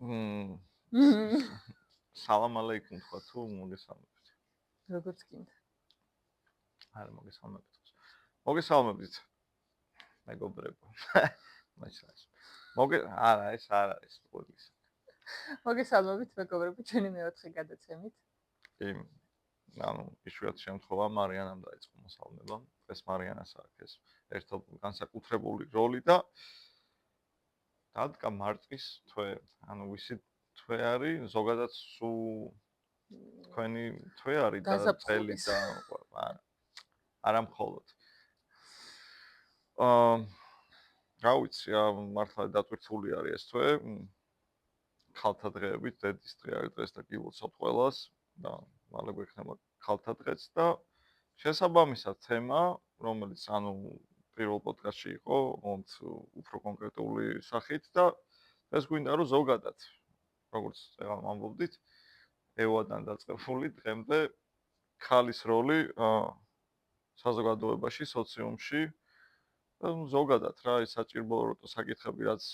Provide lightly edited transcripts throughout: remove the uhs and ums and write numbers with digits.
მმ სალამ ალეიქუმ თქვა თუ მოგესალმებით. როგორც გინდა. არა მოგესალმებით. მოგესალმებით. მეგობრებო. მაჩვენე. არა ეს არ არის პოლის. მოგესალმებით მეგობრებო, ჩვენი მეოთხე გადაცემით. კი. ანუ იშვიათ შემთხვევა მარიანამ დაიწყო მოსალმება. ეს მარიანას აქვს ეს ერთობ განსაკუთრებული როლი და დადგა მარტის თვე. ანუ ვიცი თვე არის, ზოგადად სულ თქვენი თვე არის და წელი და არა მხოლოდ. რა ვიცი, მართლა დატვირთული არის ეს თვე. ქალთა დღეებით, დედის დღე არის დღეს და გილოცავთ ყველას და მალე გვექნება ქალთა დღეც და შესაბამისად თემა, რომელიც ანუ პირველ პოდკასტში იყო, მომც უფრო კონკრეტული სახით და ეს გვინდა რომ ზოგადად როგორც წევა ამბობდით, ევადან დაწყებული დღემდე ქალის როლი საზოგადოებაში, სოციუმში და ზოგადად რა ის საჭირო საკითხები რაც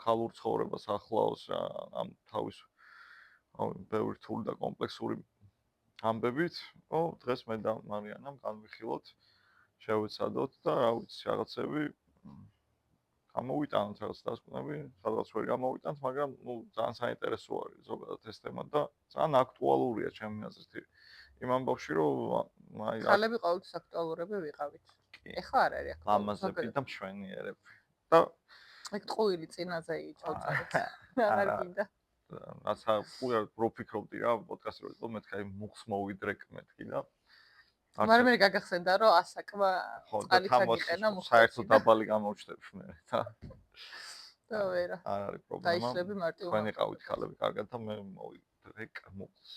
ქალურ ცხოვრებას ახლავს ამ თავის ბევრი რთული და კომპლექსური ამბებით, დღეს მე და მარიანამ განვიხილოთ, შევეცადოთ და რა ვიცი, რაღაცები გამოვიტანოთ, რაღაც დასკვნები, სადღაც ვერ გამოვიტანთ, მაგრამ ძალიან საინტერესო არის ზოგადად ეს თემა და ძალიან აქტუალურია ჩემი აზრით. იმ ამბავში, რომ ხალები ყოველთვის აქტუალურები ვიყავით. ეხლა არ არის აქტუალური. ლამაზები და მშვენიერები. და ეგ ტყუილი წინაზე ჩავწერეთ. არ გინდა. რაცა რო ფიქრობდი რა პოდკასტი რო იყო მეთქი აი მუხს მოვიდრეკ მეთქი და მაგრამ მე გაგახსენდა რომ ასაკმა წყალით აგიყენა მუხს საერთოდ დაბალი გამოვჩდები მე და ვერა არ არის პრობლემა დაიშლები მარტივ თქვენი ყავით ხალები კარგად და მე მოვიდრეკ მუხს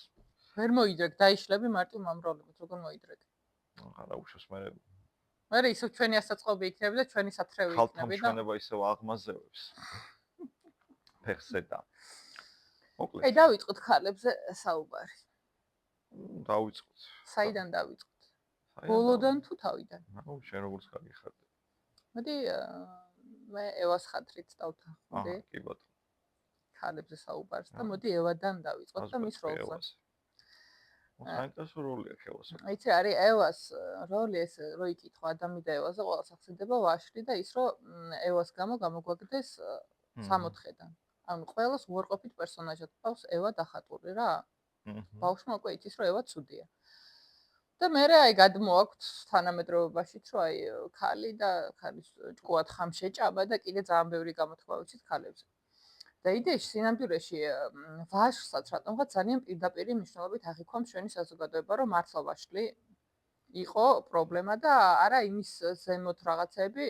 ვერ მოიდრეკ დაიშლები მარტივ მამროლებით როგორ მოიდრეკ არა უშავს მე მე ისევ ჩვენი ასაწყობი იქნება და ჩვენი სათრევი იქნება და ხალხთან ჩვენება ისევ აღმაზევებს ფეხზე და მოკლედ დავიწყოთ ხალებზე საუბარი დავიწყოთ საიდან დავიწყოთ ბოლოდან თუ თავიდან? აუ შენ როგორც გაგიხარდა. მოდი მე ევას ხათრით დავთანხმდი. კი ბატონო. ხალებზე საუბარს და მოდი ევადან დავიწყოთ და მის როლზე. საინტერესო როლი აქვს ევას. აიცი არის ევას როლი ეს რო იკითხვა ადამი და ევაზე ყველას ახსენდება ვაშლი და ის რომ ევას გამო გამოგვაგდეს 64-დან. ანუ ყველას უარყოფით პერსონაჟად ყავს ევა დახატული რა. ბავშვმა უკვე იცის რომ ევა ცუდია. და მე აი გადმოაქვთ თანამედროვეობაშიც რომ აი ქალი და ქალის ჭკუად ხამშეჭამა და კიდე ძალიან ბევრი გამოთქვა ვიცით ქალებზე. და იდეაში სინამდვილეში ვაშლსაც რატომღაც ძალიან პირდაპირი მნიშვნელობით აღიქვამს ჩვენი საზოგადოება რომ მართლა ვაშლი იყო პრობლემა და არა იმის ზემოთ რაღაცები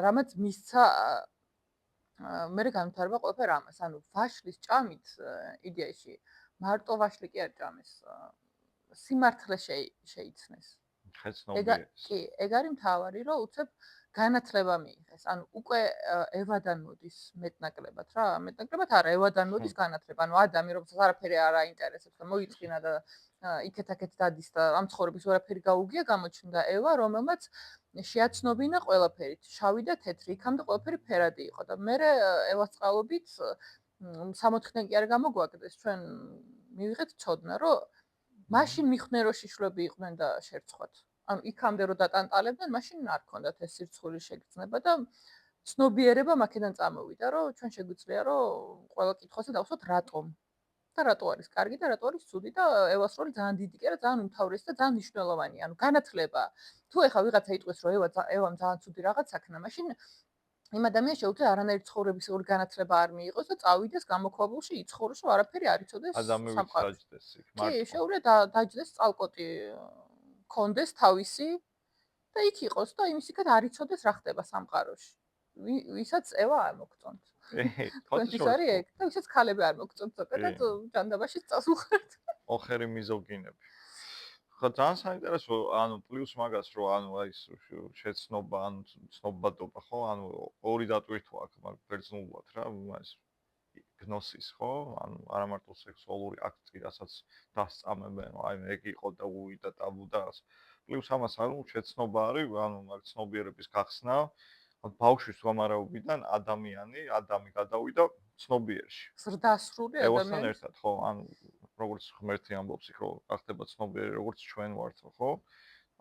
რამაც მისცა მე განვითარება ყველაფერ ამას. ანუ ვაშლის ჭამით იდეაში მარტო ვაშლი კი არ ჭამეს. სიმართლე შეიცნეს. კი, ეგ არის მთავარი, რომ უცებ განათლება მიიღეს. ანუ უკვე ევადან მოდის მეტნაკლებად რა, მეტნაკლებად არა, ევადან მოდის განათლება. ანუ ადამი რომელსაც არაფერი არ აინტერესებს და მოიწინა და იქეთ-აქეთ დადის და ამ ცხოვრების ვერაფერი გაუგია, გამოჩნდა ევა, რომელმაც შეაცნობინა ყველაფერი, შავი და თეთრი, იქამდე ყველაფერი ფერადი იყო და მე ევას წყალობით 64-დან კი არ გამოგვაგდეს, ჩვენ მივიღეთ ცოდნა, რომ მაშინ მიხდნენ რომ შიშვლები იყვნენ და შერცხვათ. ანუ იქამდე რომ დატანტალებდნენ, მაშინ არ ქონდათ ეს სირცხული შეგრძნება და ცნობიერება მაქედან წამოვიდა, რომ ჩვენ შეგვიძლია რომ ყველა კითხვაზე დავსვათ რატომ. და რატო არის კარგი და რატო არის ცუდი და ევას როლი ძალიან დიდი კი არა, ძალიან უმთავრესი და ძალიან მნიშვნელოვანია. ანუ განათლება. თუ ეხლა ვიღაცა იტყვის რომ ევამ ძალიან ცუდი რაღაც აქნა, მაშინ იმ ადამიანს შეუძლია არანაირი ცხოვრებისეული განათლება არ მიიღოს და წავიდეს გამოქვაბულში იცხოვროს, რომ არაფერი არ იცოდეს სამყაროს. კი, შეუძლია დაჯდეს წალკოტი კონდეს თავისი და იქ იყოს და იმისიკად არ იცოდეს რა ხდება სამყაროში. ვისაც ევა არ მოგწონთ. თვითონ არის ეგ და ვისაც ქალები არ მოგწონთ ზოგადად ჯანდაბაში წასულხართ. ოხერი მიზოგინები. ხო ძალიან საინტერესო, ანუ პლუს მაგას რომ ანუ აი შეცნობა, ანუ ცნობადობა, ხო? ანუ ორი დატვირთვა აქვს, მაგ ბერძნულად რა, ეს გნოსის, ხო? ანუ არა მარტო სექსუალური აქტი, რასაც დასწამებენ, აი ეგ იყო და უი და ტაბუ და ასე. პლუს ამას ანუ შეცნობა არის, ანუ მაგ ცნობიერების გახსნა, ბავშვის გამარაობიდან ადამი გადავიდა ცნობიერში. ზრდასრული ევასთან ადამიანი. ერთად, ხო, ანუ როგორც ღმერთი ამბობს იქ, რომ გახდება ცნობიერი, როგორც ჩვენ ვართო, ხო?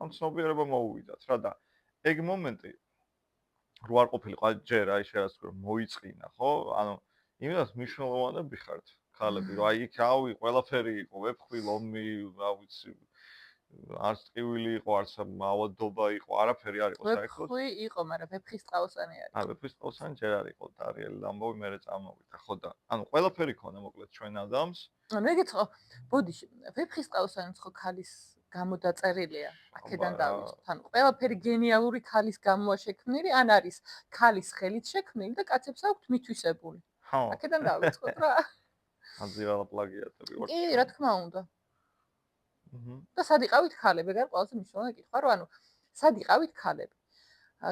ამ ცნობიერება მოუვიდათ რა და ეგ მომენტი რო არ ყოფილიყო ჯერ აი შეიძლება თქვა მოიწყინა, ხო? ანუ იმედად მნიშვნელოვანები ხართ ქალები, რომ აი იქ რავი, ყველაფერი იყო, ვეფხვი, ლომი, რა ვიცი, არც ტყივილი იყო, არც ავადობა იყო, არაფერი არ იყო საერთოდ. ვეფხვი იყო, მაგრამ ვეფხის წყალოსანი არ იყო. ვეფხვის წყალოსანი ჯერ არ იყო, დარიელი ამბავი მე წამოვიდა, ხო და ანუ ყველაფერი ქონა მოკლედ ჩვენ ადამიანს. ანუ ეგეც ხო, ბოდიში, ვეფხის წყალოსანიც ხო ქალის გამო დაწერილია, აქედან დავიწყოთ. ანუ ყველაფერი გენიალური ქალის გამოა შექმნილი, ან არის ქალის ხელით შექმნილი და კაცებს აქვთ მითვისებული. ხო. აქედან დავიწყოთ რა. აძირალა პლაგიატები ვარ. კი, რა თქმა უნდა. აჰა. და სად იყავით ქალები? ეგ არის ყველაზე მნიშვნელოვანი კითხვა, რომ ანუ სად იყავით ქალები?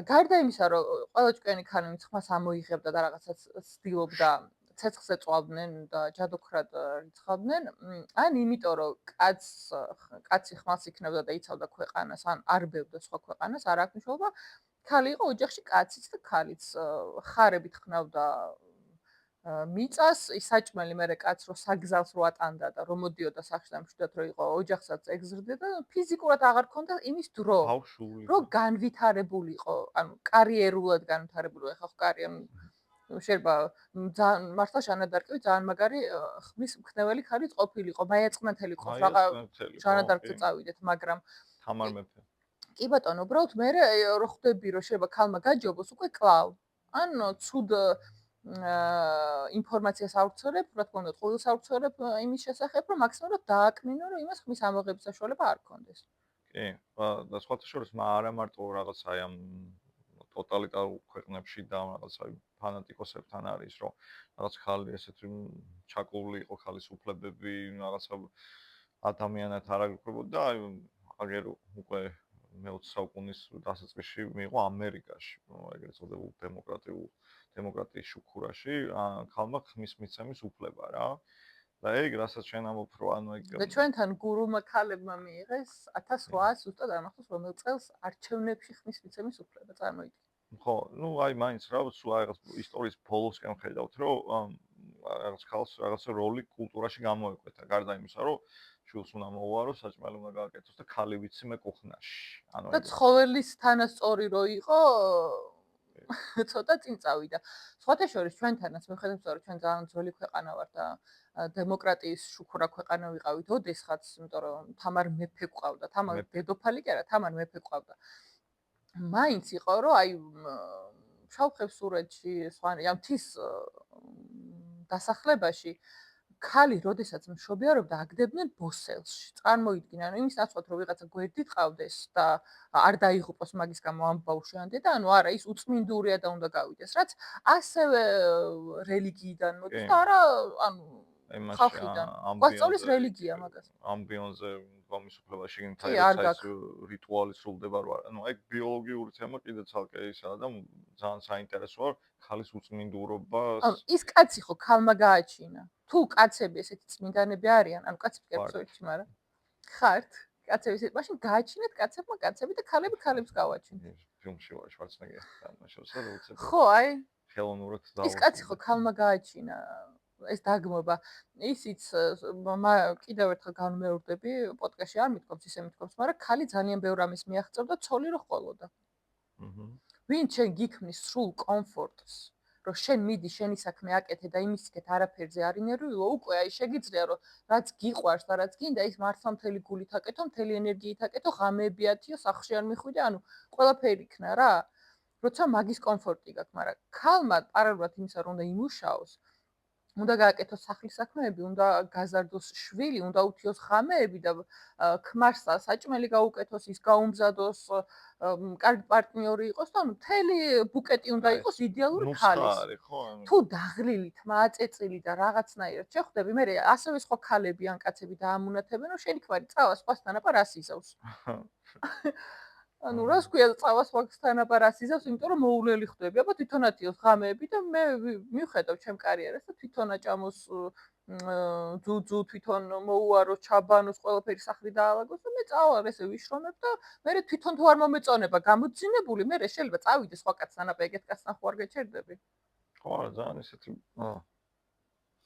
გარდა იმისა, რომ ყველა ჭკვიანი ქალი მცხმას ამოიღებდა და რაღაცას ცდილობდა, ცეცხლზე წვავდნენ და ჯადოქრად რიცხავდნენ, ან იმიტომ, რომ კაცი ხმალს იქნებდა და იცავდა ქვეყანას, ან არბევდა სხვა ქვეყანას, არ აქვს მნიშვნელობა. ქალი იყო ოჯახში კაციც და ქალიც, ხარებით ხნავდა მიწას, ის საჭმელი მერე კაც რო საგზალს რო ატანდა და რომ მოდიოდა სახში და მშვიდად რო იყო ოჯახსაც ეგზრდიდა და ფიზიკურად აღარ ქონდა იმის დრო. ბავშვული. რო განვითარებულიყო, ანუ კარიერულად განვითარებული, ეხლა ხო კარიერა შეიძლება ძალიან მართლა ჟანა დარკი ძალიან მაგარი ხმის მქნეველი ქალიც ყოფილიყო, მაია წყნათელი ყავს რაღა ჟანა დარკზე წავიდეთ, მაგრამ თამარ მეფე. კი ბატონო, უბრალოდ მე რო ხვდები რომ შეიძლება ქალმა გაჯობოს უკვე კლავ. ან ცუდ ინფორმაციას ავრცელებ, რა თქმა უნდა, ყოველს ავრცელებ იმის შესახებ, რომ მაქსიმალურად დააკმინო, რომ იმას ხმის ამოღების საშუალება არ ქონდეს. კი, და სხვათა შორის არა მარტო რაღაც აი ამ ტოტალიტარულ ქვეყნებში და რაღაც აი ფანატიკოსებთან არის, რომ რაღაც ხალი ესეთი ჩაკული იყო ხალის უფლებები, რაღაცა ადამიანად არ აგროვებოდა, აი აგერ უკვე მე-20 საუკუნის დასაწყისში მიიღო ამერიკაში, ეგრეთ წოდებულ დემოკრატიის შუქურაში, ხალმა ხმის მიცემის უფლება რა. და ეგ რასაც ჩვენ ამბობ, რომ ანუ ეგ და ჩვენთან გურულმა ქალებმა მიიღეს 1800 ზუსტად არ მახსოვს რომელ წელს არჩევნებში ხმის მიცემის უფლება წარმოიდგინე. ხო, ну აი მაინც რა, სულ რაღაც ისტორიის ბოლოსკენ ხედავთ, რომ რაღაც ხალხს რაღაცა როლი კულტურაში გამოეკვეთა, გარდა იმისა, რომ შულს უნდა მოუარო, საჭმელი უნდა გააკეთოს და ქალი ვიცი მე კუხნაში. ანუ და ცხოველის თანასწორი რო იყო, ცოტა წინ წავიდა. სხვათა შორის ჩვენთანაც მიხედავთ, რომ ჩვენ ძალიან ძველი ქვეყანა ვართ და დემოკრატიის შუქურა ქვეყანა ვიყავით ოდესღაც, იმიტომ რომ თამარ მეფე გვყავდა, თამარ დედოფალი კი არა, თამარ მეფე გვყავდა. მაინც იყო, რომ აი შავხევსურეთში, სხვა ამ მთის დასახლებაში ქალი, როდესაც მშობიარობდა, აგდებდნენ ბოსელში. წარმოიდგინე, ანუ იმის ნაცვლად, რომ ვიღაცა გვერდით ყავდეს და არ დაიღუპოს მაგის გამო ამ ბავშვიანდი და ანუ არა, ის უწმინდურია და უნდა გავიდეს, რაც ასევე რელიგიიდან მოდის და არა, ანუ ხალხიდან. გვასწავლის რელიგია მაგას. ამბიონზე გამისუფლება შეგინთა ეს რიტუალი სრულდება რა. ანუ ეგ ბიოლოგიური თემა კიდე ცალკე ისაა და ძალიან საინტერესოა ხალის უწმინდურობა. ანუ ის კაცი ხო ქალმა გააჩინა. თუ კაცები ესეთი წმინდანები არიან, ანუ კაცები კი აბსოლუტურად, მაგრამ ხართ კაცები ესეთი, მაშინ გააჩინეთ კაცებმა კაცები და ქალები ქალებს გავაჩინეთ. ფილმში ვარ შვარცენეგერი თამაშობს და უცებ. ხო, აი ხელოვნურად და ის კაცი ხო ქალმა გააჩინა ეს დაგმობა. ისიც კიდევ ერთხელ განმეორდები, პოდკასტში არ მithkoms, ისე მithkoms, მაგრამ ქალი ძალიან ბევრ ამის მიაღწევდა, ცოლი რო ყოლოდა. ვინ შენ გიქმნის სრულ კომფორტს, რომ შენ მიდი შენი საქმე აკეთე და იმის იქეთ არაფერზე არ ინერვიულო, უკვე აი შეგიძლია რომ რაც გიყვარს და რაც გინდა ის მართლა მთელი გულით აკეთო, მთელი ენერგიით აკეთო, ღამეები ათიო, სახლში არ მიხვიდე, ანუ ყველაფერი იქნა რა. როცა მაგის კომფორტი გაქვს, მაგრამ ქალმა პარალელურად იმისა რომ უნდა იმუშაოს, უნდა გააკეთოს სახლის საქმეები, უნდა გაზარდოს შვილი, უნდა უთიოს ღამეები და ქმარს საჭმელი გაუკეთოს, ის გაუმზადოს, კარგი პარტნიორი იყოს და ანუ მთელი ბუკეტი უნდა იყოს იდეალური ქალის. თუ დაღლილით, მაწეწილი და რაღაცნაირად შეხვდები, მე ასევე სხვა ქალები ან კაცები დაამუნათებენ, რომ შენი ქმარი წავა სხვასთან აპარ ასიზავს. ანუ რას ქვია წავა სხვასთან აპარ ასიზავს, იმიტომ რომ მოულელი ხდები. აბა თვითონ ათიოს ღამეები და მე მივხედავ ჩემ კარიერას და თვითონ აჭამოს ძუძუ, თვითონ მოუაროს, ჩაბანოს, ყველაფერი სახლი დაალაგოს და მე წავალ ესე ვიშრომებ და მე თვითონ თუ არ მომეწონება გამოძინებული, მე შეიძლება წავიდე სხვა კაცთან აპა ეგეთ კაცთან ხო არ გეჩერდები? ხო, არა, ძალიან ესეთი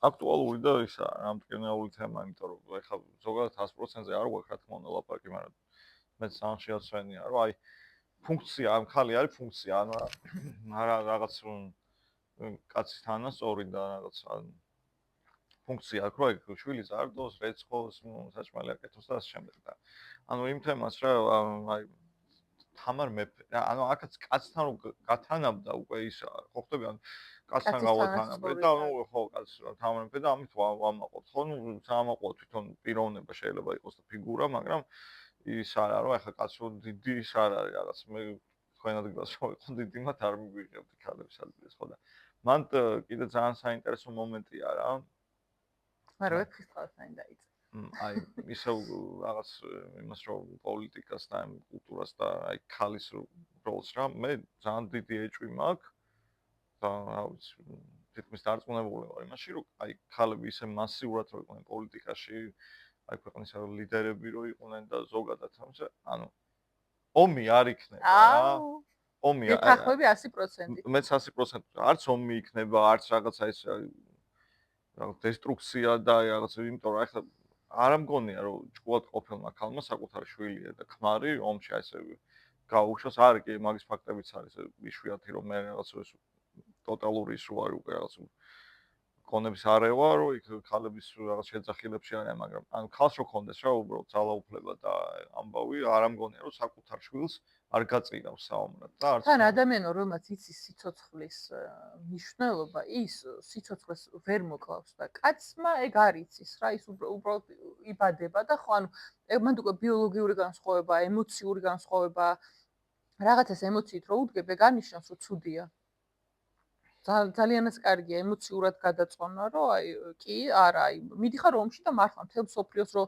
აქტუალური და ისა რამტკინეული თემა, იმიტომ რომ ეხლა ზოგადად 100%-ზე არ ვაქვს რა თქმა უნდა ლაპარაკი, მაგრამ მეც სამშიაც ვენია, რომ აი ფუნქცია, ამ ხალი არის ფუნქცია, ანუ არა რაღაც კაცის თანასწორი და რაღაც ფუნქცია აქვს, რომ ეგ შვილი ზარდოს, რეცხოს, საჭმელი აკეთოს და ასე შემდეგ და ანუ იმ თემას რა აი თამარ მეფე რა ანუ აქაც კაცთან რომ გათანაბდა უკვე ისა ხო ხტები ანუ კაცთან კაცის გავათანაბრე თანასწორი და და ანუ ხო კაც თამარ მეფე და ამით ვამაყობ ხო ნუ სამაყობ თვითონ პიროვნება შეიძლება იყოს და ფიგურა მაგრამ ის არა რომ ეხა კაცო დიდი ის არ არის რაღაც მე თქვენ ადგილას რო ვიყო დიდი მათ არ მიგვიღებდი ქალებს ადგილას ხო და მან კიდე ძალიან საინტერესო მომენტია რა მაგრამ ვეფხისტყაოსანი დაიწყო. აი ისე რაღაც იმას რომ პოლიტიკას და ამ კულტურას და აი ქალის როლს რა მე ძალიან დიდი ეჭვი მაქვს და რა ვიცი თითქმის დარწმუნებული ვარ იმაში რომ აი ქალები ისე მასიურად რო იყვნენ პოლიტიკაში აი ქვეყნის ლიდერები რო იყვნენ და ზოგადად ამაზე ანუ ომი არ იქნება რა აუ ომი გეთანხმები 100%. მეც 100% არც ომი იქნება არც რაღაცა ეს რაღაც დესტრუქცია და რაღაც იმიტომ რომ ახლა არ ამგონია რომ ჭკუად ყოფილმა ქალმა საკუთარი შვილია და ქმარი ომში ასე გაუშვას არის კი მაგის ფაქტებიც არის იშვიათი რომ მე რაღაც ეს ტოტალური ის რო არის უკვე რაღაც კონების არევა რომ იქ ქალების რაღაც შეძახილებში არიან მაგრამ ანუ ქალს რო კონდეს რა უბრალოდ ძალაუფლება და ამბავი არ ამგონია რომ საკუთარ შვილს არ გაწირავს საომრად და არც თან ადამიანო რომელმაც იცის სიცოცხლის მნიშვნელობა ის სიცოცხლეს ვერ მოკლავს და კაცმა ეგ არ იცის რა ის უბრალოდ იბადება და ხო ანუ მანდ უკვე ბიოლოგიური განსხვავება ემოციური განსხვავება რაღაცას ემოციით რო უდგებ ეგ არნიშნავს რომ ცუდია ძალიანაც კარგია ემოციურად გადაწყვეტნა რომ აი კი არა აი მიდიხარ ომში და მართლა მთელ სოფლიოს რო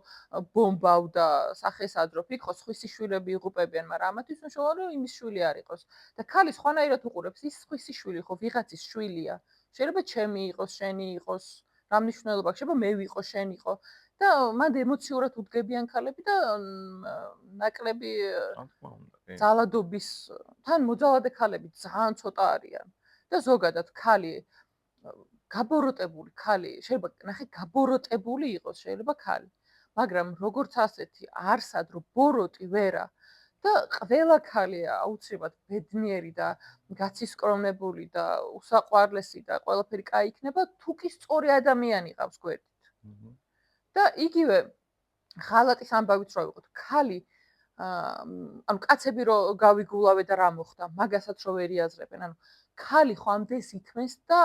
ბომბავდა სახესადროფ იქ ხო სხვისი შვილები იღუპებიან მაგრამ ამათთვის უშუალო რომ იმის შვილი არ იყოს და ქალი სხვანაირად უყურებს ის სხვისი შვილი ხო ვიღაცის შვილია შეიძლება ჩემი იყოს შენი იყოს რა მნიშვნელობა აქვს შეიძლება მე ვიყო შენ იყო და მანდ ემოციურად უდგებიან ქალები და ნაკლები ძალადობის თან მოძალადე ქალები ძალიან ცოტა არიან და ზოგადად ქალი გაბოროტებული ქალი შეიძლება ნახე გაბოროტებული იყოს შეიძლება ქალი მაგრამ როგორც ასეთი არსად რომ ბოროტი ვერა და ყველა ქალია აუცილებლად ბედნიერი და გაცისკრომლებული და უსაყვარლესი და ყველაფერი კაი იქნება თუ კი სწორი ადამიანი ყავს გვერდით და იგივე ხალატის ამბავით რო ვიყოთ ქალი ანუ კაცები რო გავიგულავე და რა მოხდა მაგასაც რო ვერ იაზრებენ ანუ ქალი ხო ამდენს ითმენს და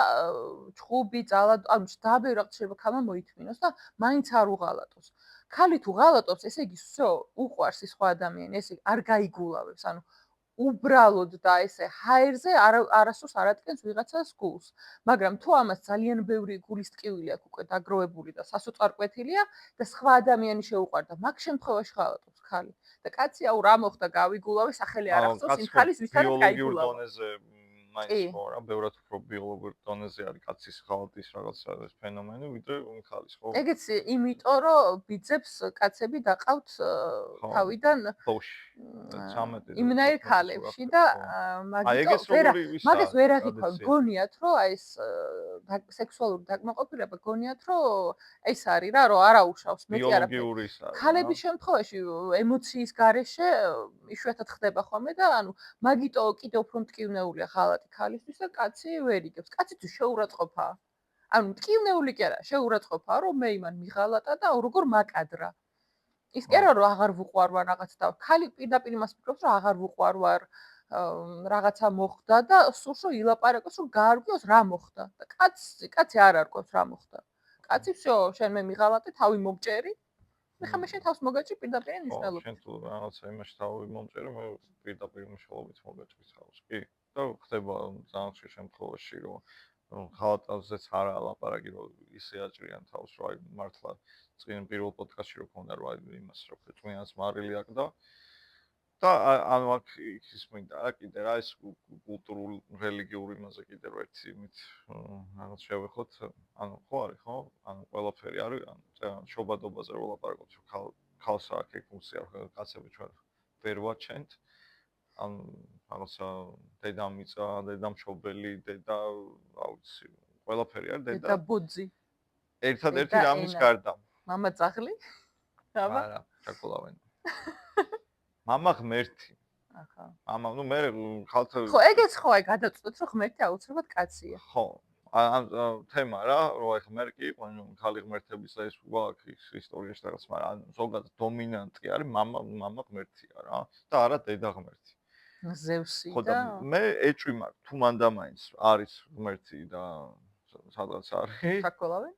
ჩხუბი ძალად ანუ დაბევრ რაღაც შეიძლება ქალმა მოითმინოს და მაინც არ უღალატოს ქალი თუ ღალატობს ესე იგი всё უყვარს ის სხვა ადამიანი ესე არ გაიგულავებს ანუ უბრალოდ და ესე ჰაერზე არასდროს არ ატკენს ვიღაცას გულს მაგრამ თუ ამას ძალიან ბევრი გულის ტკივილი აქვს უკვე დაგროვებული და სასოწარკვეთილია და სხვა ადამიანი შეუყვარდა მაგ შემთხვევაში ღალატობს ქალი და კაცი აუ რა მოხდა გავიგულავე სახელი არ ახსოვს იმ ქალის ვისთანაც გაიგულავ მაინც ხო რა, ბევრად უფრო ბიოლოგურ დონეზე არის კაცის ღალატის რაღაცა ეს ფენომენი, ვიდრე ხალის, ხო? ეგეც იმიტომ, რომ ბიძებს კაცები დაყავთ თავიდან ბოში. 13 იმნაირ ქალებში და მაგას ვერ აღიქვამთ. გონიათ, რომ აი ეს სექსუალური დაკმაყოფილება გონიათ, რომ ეს არის რა, რომ არა უშავს, მეტი არაფერი. ქალების შემთხვევაში ემოციის გარეშე იშვიათად ხდება ხოლმე და ანუ მაგიტო კიდევ უფრო მტკივნეულია ღალატი ქალისთვის და კაცი ვერ იგებს. კაცისთვის შეურაცხყოფაა. ანუ მტკივნეული კი არა, შეურაცხყოფაა, რომ მე იმან მიღალატა და როგორ მაკადრა. ის კი არა რომ აღარ ვუყვარვარ რაღაც და ქალი პირდაპირ იმას ფიქრობს, რომ აღარ ვუყვარვარ, რაღაცა მოხდა და სურს რომ ილაპარაკოს, რომ გაარკვიოს რა მოხდა. და კაცი არ არკვევს რა მოხდა. კაცი всё, შენ მე მიღალატე, თავი მომჭერი. ხა მე შენ თავს მოგაჭი პირდაპირ მნიშვნელობით. შენ თუ რაღაცა იმაში თავი მომჭერი, მე პირდაპირ მნიშვნელობით მოგაჭრის თავს. კი. და ხდება ძალიან ხშირ შემთხვევაში, რომ ხალატაზეც არა ლაპარაკი რომ ისე აჭრიან თავს რომ აი მართლა წინ პირველ პოდკასტში რო ქონდა რომ აი იმას რო წვიანს მარილი აკდა და ანუ აქ ის მინდა რა კიდე რა ეს კულტურულ რელიგიური იმაზე კიდე რო ერთი იმით რაღაც შევეხოთ ანუ ხო არის ხო ანუ ყველაფერი არის ანუ შობადობაზე რო ლაპარაკობთ რომ ქალს აქვს ეგ ფუნქცია კაცები ჩვენ ვერ ვაჩენთ ან რაღაცა დედამიწა, დედამშობელი, დედა, რა ვიცი, ყველაფერი არის დედა. დედა ბოძი. ერთადერთი რამის გარდა. მამა ძაღლი? აბა. არა, ჩაკოლავენ. მამა ღმერთი. ახლა. მამა, ნუ მე ხალხი ხო, ეგეც ხო, აი გადაწყვეტ, რომ ღმერთი აუცილებლად კაცია. ხო. ამ თემა რა, რომ აი ღმერთი კი იყო, ნუ ხალი ღმერთების ეს გვაქვს ისტორიაში რაღაც, მაგრამ ზოგადად დომინანტი არის მამა ღმერთია რა და არა დედა ღმერთი. ზევსი ხო და მე ეჭვი მაქვს, თუ მანდამაინც არის ღმერთი და სადღაც არის. ჩაკოლავენ?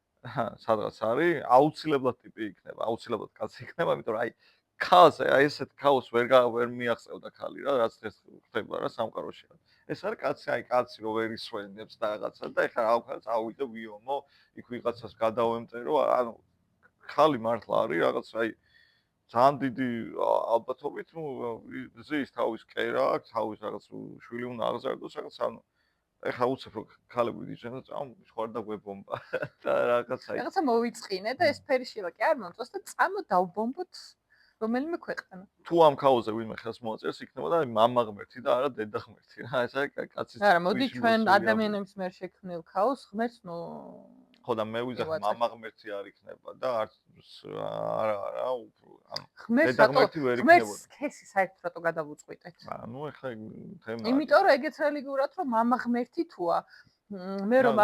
სადღაც არის, აუცილებლად ტიპი იქნება, აუცილებლად კაცი იქნება, იმიტომ რომ აი ქალს, აი ესეთ ქალს ვერ მიაღწევდა ქალი რა, რაც დღეს ხდება რა სამყაროში. ეს არის კაცი, აი კაცი რო ვერ ისვენებს და რაღაცა და ეხლა რა ვქნა, წავიდე ვიომო, იქ ვიღაცას გადავემტერო, ანუ ქალი მართლა არის რაღაც აი ძალიან დიდი ალბათობით, ნუ ზის თავის კერა აქვს, თავის რაღაც შვილი უნდა აღზარდოს, რაღაც ანუ ეხლა უცებ რომ ქალები დიჯენ და წამოშوار და გვებომბა და რაღაცა რაღაცა მოვიწყინე და ეს ფერიშილა კი არ მომწონს და წამო დავბომბოთ რომელიმე ქვეყანა. თუ ამ ქაოზე ვინმე ხელს მოაწერს, იქნებოდა მამა ღმერთი და არა დედა ღმერთი რა. ეს არის კაცის არა, მოდი ჩვენ ადამიანების მიერ შექმნილ ქაოს ღმერთს ნუ ხო და მე ვიზახ მამა ღმერთი არ იქნება და არც არა ანუ დედა ღმერთი ვერ იქნებოდა. ღმერთს სქესი საერთოდ რატო გადავუწყვიტეთ? ანუ ეხლა თემა იმიტომ რომ ეგეც რელიგიურად რომ მამა ღმერთი თუა მე რომ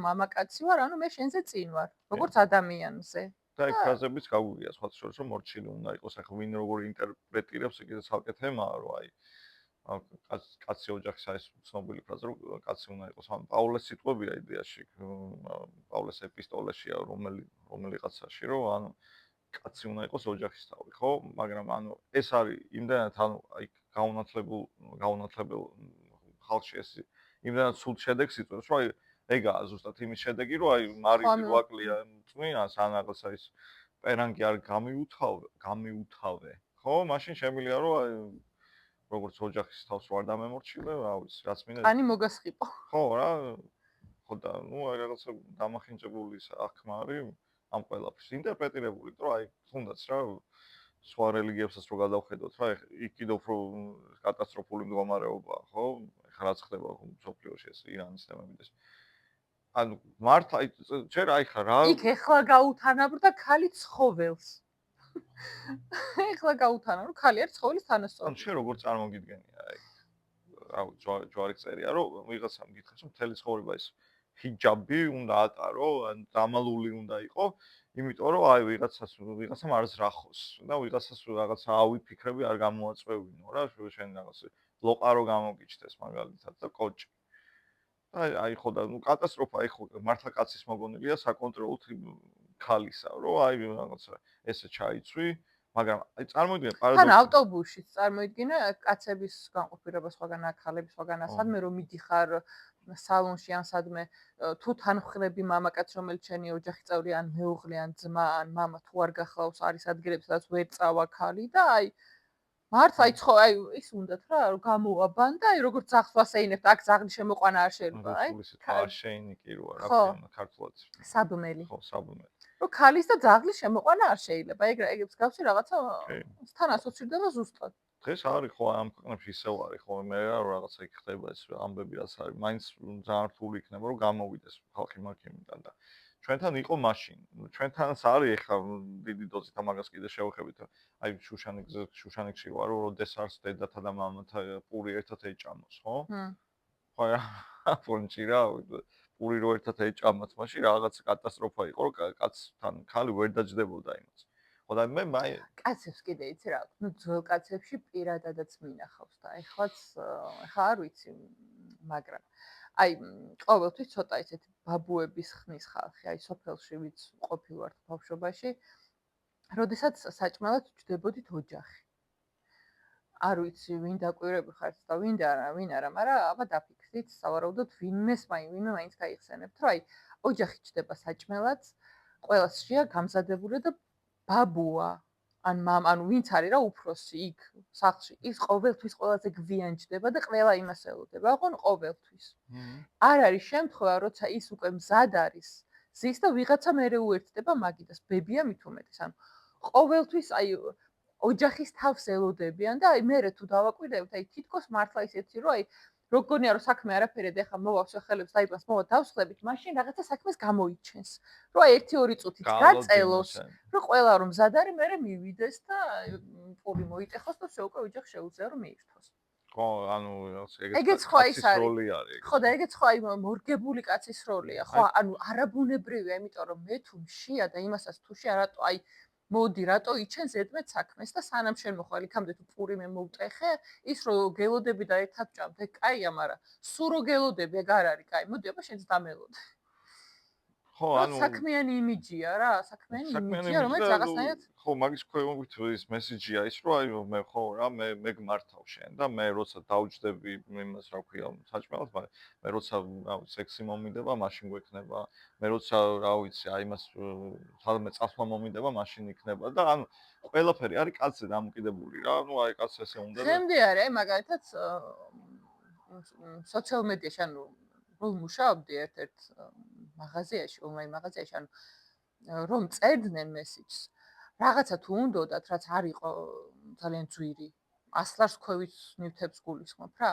მამაკაცი ვარ, ანუ მე შენზე წინ ვარ, როგორც ადამიანზე. და ეგ ფრაზებიც გაგვიგია სხვა შორის რომ მორჩილი უნდა იყოს, ახლა ვინ როგორ ინტერპრეტირებს, ეგეც ცალკე თემაა, რომ აი კაცი ოჯახის არის ცნობილი ფრაზა, რომ კაცი უნდა იყოს. ან პაულეს სიტყვებია იდეაში, პაულეს ეპისტოლეშია რომელიღაცაში, რომ ანუ კაცი უნდა იყოს ოჯახის თავი, ხო? მაგრამ ანუ ეს არის იმდანაც ანუ აი გაუნათლებელ ხალხში ეს იმდანაც სულ შედეგს იწვევს, რომ აი ეგაა ზუსტად იმის შედეგი, რომ აი მარიზი ვაკლია წვინას ან რაღაცა ის პერანგი არ გამიუთავე, ხო? მაშინ შემიძლია რომ აი როგორც ოჯახის თავს ვარ დამემორჩილე, რა ვიცი, რაც მინდა. კანი მოგასხიპო. ხო რა. ხო და ნუ აი რაღაცა დამახინჯებული საქმე არის ამ ყველაფერს. ინტერპრეტირებული, რომ აი თუნდაც რა სხვა რელიგიებსაც რო გადავხედოთ, რა იქ კიდევ უფრო კატასტროფული მდგომარეობაა, ხო? ეხლა რაც ხდება მსოფლიოში ეს ირანის თემები და ანუ მართლა აი ჯერ აი ხა რა იქ ეხლა გაუთანაბრდა ქალი ცხოველს. ეხლა გაუთანა რომ ქალი არის ცხოველის თანასწორი. ანუ შენ როგორ წარმოგიდგენია აი რა ჯვარი წერია რომ ვიღაცამ გითხეს რომ მთელი ცხოვრება ის ჰიჯაბი უნდა ატარო, ან დამალული უნდა იყო, იმიტომ რომ აი ვიღაცამ არ ზრახოს და ვიღაცას რაღაცა ავიფიქრები არ გამოაწვევინო რა, შენ რაღაცა ლოყარო გამოგიჩნდეს მაგალითად და კოჭი. აი ხო და ნუ კატასტროფა აი ხო მართლა კაცის მოგონილია საკონტროლოდ ქალისა, რომ აი რაღაცა ესე ჩაიცვი, მაგრამ აი წარმოიდგინე პარადოქსი. თან ავტობუსშიც წარმოიდგინე კაცების განყოფილება სხვაგან აქ ხალების სხვაგან სადმე რომ მიდიხარ სალონში ან სადმე თუ თანხლები მამაკაც რომელიც შენი ოჯახის წევრი ან მეუღლე ან ძმა ან მამა თუ არ გახლავს არის ადგილები სადაც ვერ წავა ქალი და აი მართლა აი ის უნდათ რა რომ გამოაბან და აი როგორც ძაღლს ვასეინებთ აქ ძაღლის შემოყვანა არ შეიძლება აი არ შეინი კი როა რა ქვია ქართულად საბმელი ხო საბმელი რომ ქალის და ძაღლის შემოყვანა არ შეიძლება ეგებს გავსი რაღაცა თან ასოცირდება ზუსტად დღეს არის ხო ამ ქვეყნებში ისევ არის ხო მე რა რაღაცა იქ ხდება ეს ამბები რაც არის მაინც ძალიან რთული იქნება რომ გამოვიდეს ხალხი მაქიმიდან და ჩვენთან იყო მაშინ ჩვენთანაც არის ეხლა დიდი დოზით ამაგას კიდე შევხებით აი შუშანიკში ვარ რომ როდესარს დედათა და მამათა პური ერთად ეჭამოს ხო ხო რა ფონჩი რა პური რო ერთად ეჭამათ მაშინ რაღაც კატასტროფა იყო რომ კაცთან ქალი ვერ დაჯდებოდა იმას ხო და მე კაცებს კიდე იცი რა ნუ ძველ კაცებში პირადადაც მინახავს და ეხლა არ ვიცი მაგრამ აი ყოველთვის ცოტა ისეთი ბაბუების ხნის ხალხი აი სოფელში ვიც ყოფილვართ ბავშვობაში როდესაც საჭმელად ჯდებოდით ოჯახი არ ვიცი ვინ დაკვირები ხართ და ვინ არა მაგრამ აბა დაფიქრდით სავარაუდოდ ვინმე მაინც გაიხსენებთ რომ აი ოჯახი ჯდება საჭმელად ყველასშია გამზადებული და ბაბუა ან მამ ანუ ვინც არის რა უფროსი იქ სახლში ის ყოველთვის ყველაზე გვიან ჯდება და ყველა იმას ელოდება აღვონ ყოველთვის არ არის შემთხვევა როცა ის უკვე მზად არის ზის და ვიღაცა მერე უერთდება მაგიდას ბებია მით უმეტეს ანუ ყოველთვის აი ოჯახის თავს ელოდებიან და აი მერე თუ დავაკვირდებით აი თითქოს მართლა ისეთი რომ აი როგგონია რომ საქმე არაფერია და ეხლა მოვავს ხელებს დაიბანს მოვა დავსხლებით, მაშინ რაღაცა საქმეს გამოიჩენს. რომ აი 1-2 წუთით გაწელოს, რომ ყველა რომ მზად არის, მერე მივიდეს და პური მოიტეხოს და все უკვე ოჯახ შეუძლია რომ მიირთვას. ხო, ანუ ეგეც ხო ის არის. როლი არის. ხო და ეგეც ხო აი მორგებული კაცის როლია. ხო, ანუ არაბუნებრივია, იმიტომ რომ მე თუ მშია და იმასაც თუ შე რატო აი მოდი რატო იჩენს ედმეთ საქმეს და სანამ შენ მოხვალ იქამდე თუ პური მე მოვტეხე, ის რო გელოდები და ერთად ჭამთ, ეგ კაია, მაგრამ სულ რო გელოდები, ეგ არ არის კაი. მოდი აბა შენც დამელოდე. ხო, ანუ საქმიანი იმიჯია რა, საქმიანი იმიჯია, რომელიც რაღაცნაირად ხო, მაგის ქვემოთ ის მესიჯია ის, რომ აი მე ხო რა, მე გმართავ შენ და მე როცა დავჯდები იმას, რა ქვია, საჭმელად, მაგრამ მე როცა სექსი მომიდება, მაშინ გვექნება. მე როცა, რა ვიცი, აი იმას სადმე წასვლა მომიდება, მაშინ იქნება და ანუ ყველაფერი არის კაცზე დამოკიდებული რა. ანუ აი კაცს ესე უნდა და ხემდი არის, აი მაგალითად სოციალ მედიაში, ანუ რომ მუშაობდი ერთ-ერთ მაღაზიაში, ონლაინ მაღაზიაში, ანუ რომ წერდნენ მესიჯს, რაღაცა თუ უნდათ, რაც არ იყო ძალიან ძვირი, ასლარს ქვევით ნივთებს გულისხმობ რა.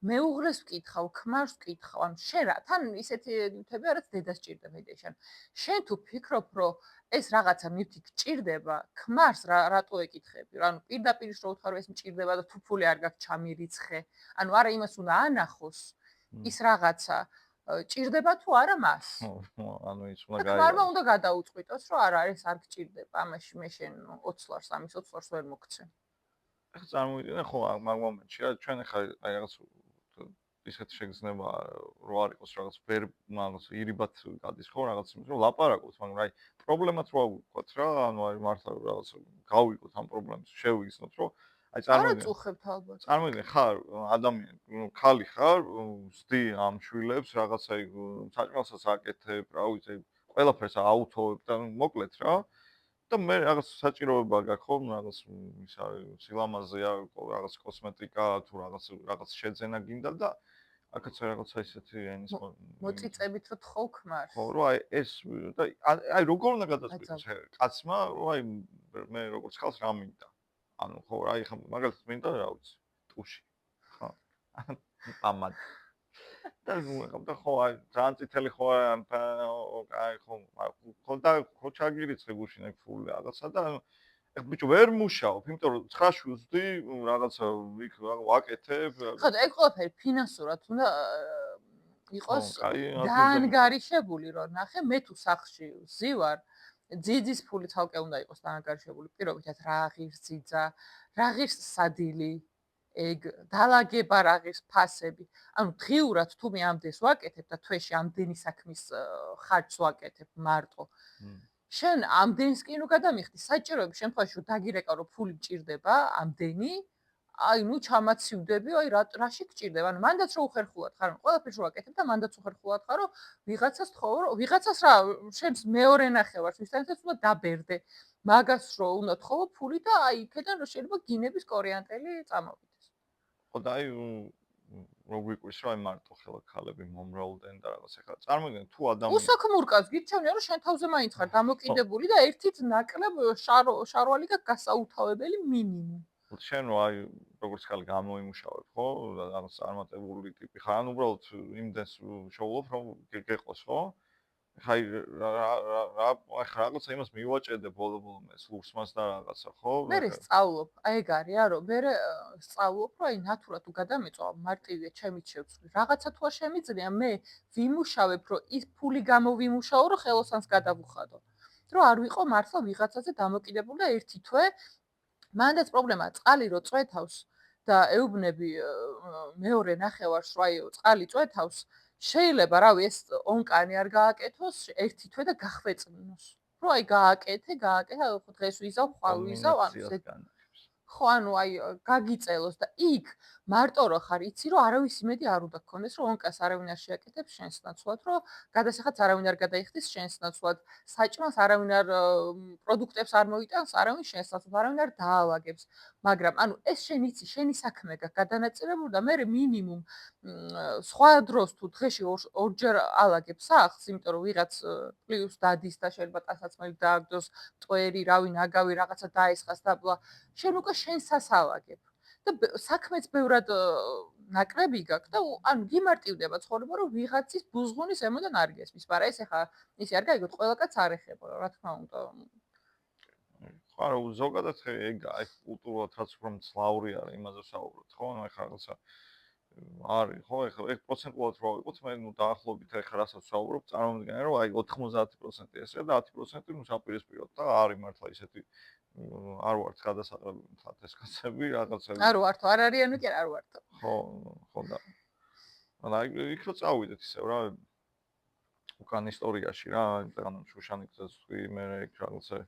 მეუღლეს ვკითხავ, ქმარს ვკითხავ, ანუ შენ რა, თან ისეთი ნივთებია, რაც დედას ჭირდება იდეაში. შენ თუ ფიქრობ, რომ ეს რაღაცა ნივთი გჭირდება, ქმარს რატო ეკითხები? ანუ პირდაპირ რო უთხარ, ეს მჭირდება და თუ ფული არ გაქვს ჩამირიცხე. ანუ არა იმას უნდა ანახოს ის რაღაცა ჭირდება თუ არა მას. ხო, ანუ ის უნდა ქმარმა უნდა გადაუწყვიტოს, რომ არა, ეს არ გჭირდება, ამაში მე შენ 20 ლარს, ამის 20 ლარს ვერ მოგცე. ეხლა წარმოვიდგინე ხო მაგ მომენტში რა ჩვენ ახლა აი რაღაც ისეთ შეგრძნება რო არ იყოს რაღაც ვერ მაგას ირიბად გადის ხო რაღაც იმის რომ ლაპარაკობთ მაგრამ აი პრობლემაც რო აღვიქვათ რა ანუ აი მართლა რაღაც გავიგოთ ამ პრობლემას შევიგრძნოთ რომ აი წარმოიდგინე ხარ ადამიანი ხალი ხარ ვსდი ამ შვილებს რაღაცა საჭმელსაც აკეთებ რა ვიცი ყველაფერს აუთოვებ და მოკლედ რა და მე რაღაც საჭიროება გაქვს ხო რაღაც ის არის სილამაზეა რაღაც კოსმეტიკა თუ რაღაც შეძენა გინდა და აქაც რაღაცა ისეთი ენის მოწიწებით რო თხოვ ქმარს ხო რომ აი ეს და აი როგორ უნდა გადაწყვიტოს კაცმა რომ აი მე როგორც ხალხს რა მინდა ანუ ხო აი ხა მაგალითად მინდა რა ვიცი ტუში ხო ამად და ხო აი ძალიან წითელი ხო აი ხო და ხო ჩაგირიცხე გუშინ ეგ ფული რაღაცა და ეგ ბიჭო ვერ მუშაობ იმიტომ რომ 9-ში ვსვდი რაღაცა იქ ვაკეთებ ხო და ეგ ყველაფერი ფინანსურად უნდა იყოს დაანგარიშებული რომ ნახე მე თუ სახში ვზივარ ძიძის ფული თალკე უნდა იყოს დაანგარიშებული პირობითად რა ღირს ძიძა რა ღირს სადილი ეგ დალაგება რაღაც ფასები. ანუ დღიურად თუ მე ამდენს ვაკეთებ და თვეში ამდენი საქმის ხარჯს ვაკეთებ მარტო. შენ ამდენს კი ნუ გადამიხდი საჭიროების შემთხვევაში დაგირეკა რომ ფული მჭირდება ამდენი აი ნუ ჩამაცივდები აი რაში გჭირდება ანუ მანდაც რო უხერხულად ხარ ყველაფერს რო ვაკეთებ და მანდაც უხერხულად ხარ რომ ვიღაცას თხოვ რომ ვიღაცას რა შენს მეორე ნახევარს ვისთანაც უნდა დაბერდე მაგას რო უნდა თხოვ ფული და აი იქიდან რო შეიძლება გინების კორიანტელი წამოვიდეს ხო და აი რო გვიკვირს რომ აი მარტო ხელა ქალები მომრავლდნენ და რაღაც ახლა წარმოიდგინე თუ ადამიანი უსაქმურკაც გირჩევნია რომ შენ თავზე მაინც ხარ დამოკიდებული და ერთით ნაკლებ შარვალი და გასაუთავებელი მინიმუმ შენ რო აი როგორც ხალ გამოიმუშავებ ხო რაღაც წარმატებული ტიპი ხარ ან უბრალოდ იმდენს შოულობ რომ გეყოს ხო ხაი რა რაღაცა იმას მივაჭედე ბოლო-ბოლომე სურს მას და რაღაცა ხო მე სწავლობ აი ეგ არის რა რომ მე სწავლობ რომ აი ნატურა თუ გადამეწვა მარტივია ჩემით შევცვლი რაღაცა თუ არ შემიძლია მე ვიმუშავებ რომ ის ფული გამოვიმუშაო რომ ხელოსანს გადავუხადო რომ არ ვიყო მართლა ვიღაცაზე დამოკიდებული და ერთი თვე მანდაც პრობლემაა წყალი რო წვეთავს და ეუბნები მეორე ნახევარს რომ აი წყალი წვეთავს შეიძლება რავი ეს ონკანი არ გააკეთოს ერთი თვე და გახვეწნინოს. რო აი გააკეთე, ხო დღეს ვიზავ, ხვალ ვიზავ, ანუ ხო ანუ აი გაგიწელოს და იქ მარტო რო ხარ, იცი რომ არავის იმედი არ უნდა გქონდეს, რომ ონკას არავინ არ შეაკეთებს შენს ნაცვლად, რომ გადასახადს არავინ არ გადაიხდის შენს ნაცვლად, საჭმელს არავინ არ პროდუქტებს არ მოიტანს, არავინ შენს ნაცვლად, არავინ არ დაალაგებს. მაგრამ ანუ ეს შენ იცი, შენი საქმე გაქვს გადანაწილებული და მე მინიმუმ სხვა დროს თუ დღეში ორჯერ ალაგებ სახლს, იმიტომ რომ ვიღაც პლუს დადის და შეიძლება ტანსაცმელი დააგდოს, მტვერი, რავი, ნაგავი რაღაცა დაესხას და ბლა. შენ უკვე შენსას ალაგებ. და საქმეც ბევრად ნაკრები გაქვს და ანუ გიმარტივდება ცხოვრება, რომ ვიღაცის ბუზღუნი ზემოდან არ გესმის, მაგრამ ეს ახლა ისე არ გაიგოთ, ყველა კაცს არ ეხება, რა თქმა უნდა. ხარო ზოგადად ეგ აი კულტურულად რაც უფრო მძლავრი არის იმაზე საუბრობთ, ხო? ანუ ეხლა რაღაცა არის, ხო? ეხლა ეგ პროცენტულად რო ვიყოთ, მე ნუ დაახლოებით ეხლა რასაც ვსაუბრობ, წარმოვიდგინე რომ აი 90% ესეა და 10% ნუ საპირისპიროდ და არის მართლა ისეთი არ ვართ გადასაყრებელი მთლად ეს კაცები რაღაცა არ ვართო, არ არიანო კი არ ვართო. ხო, ხო და აი იქ რო წავიდეთ ისევ რა უკან ისტორიაში რა, ანუ შუშანიკზეც ვთქვი, მე ეგ რაღაცა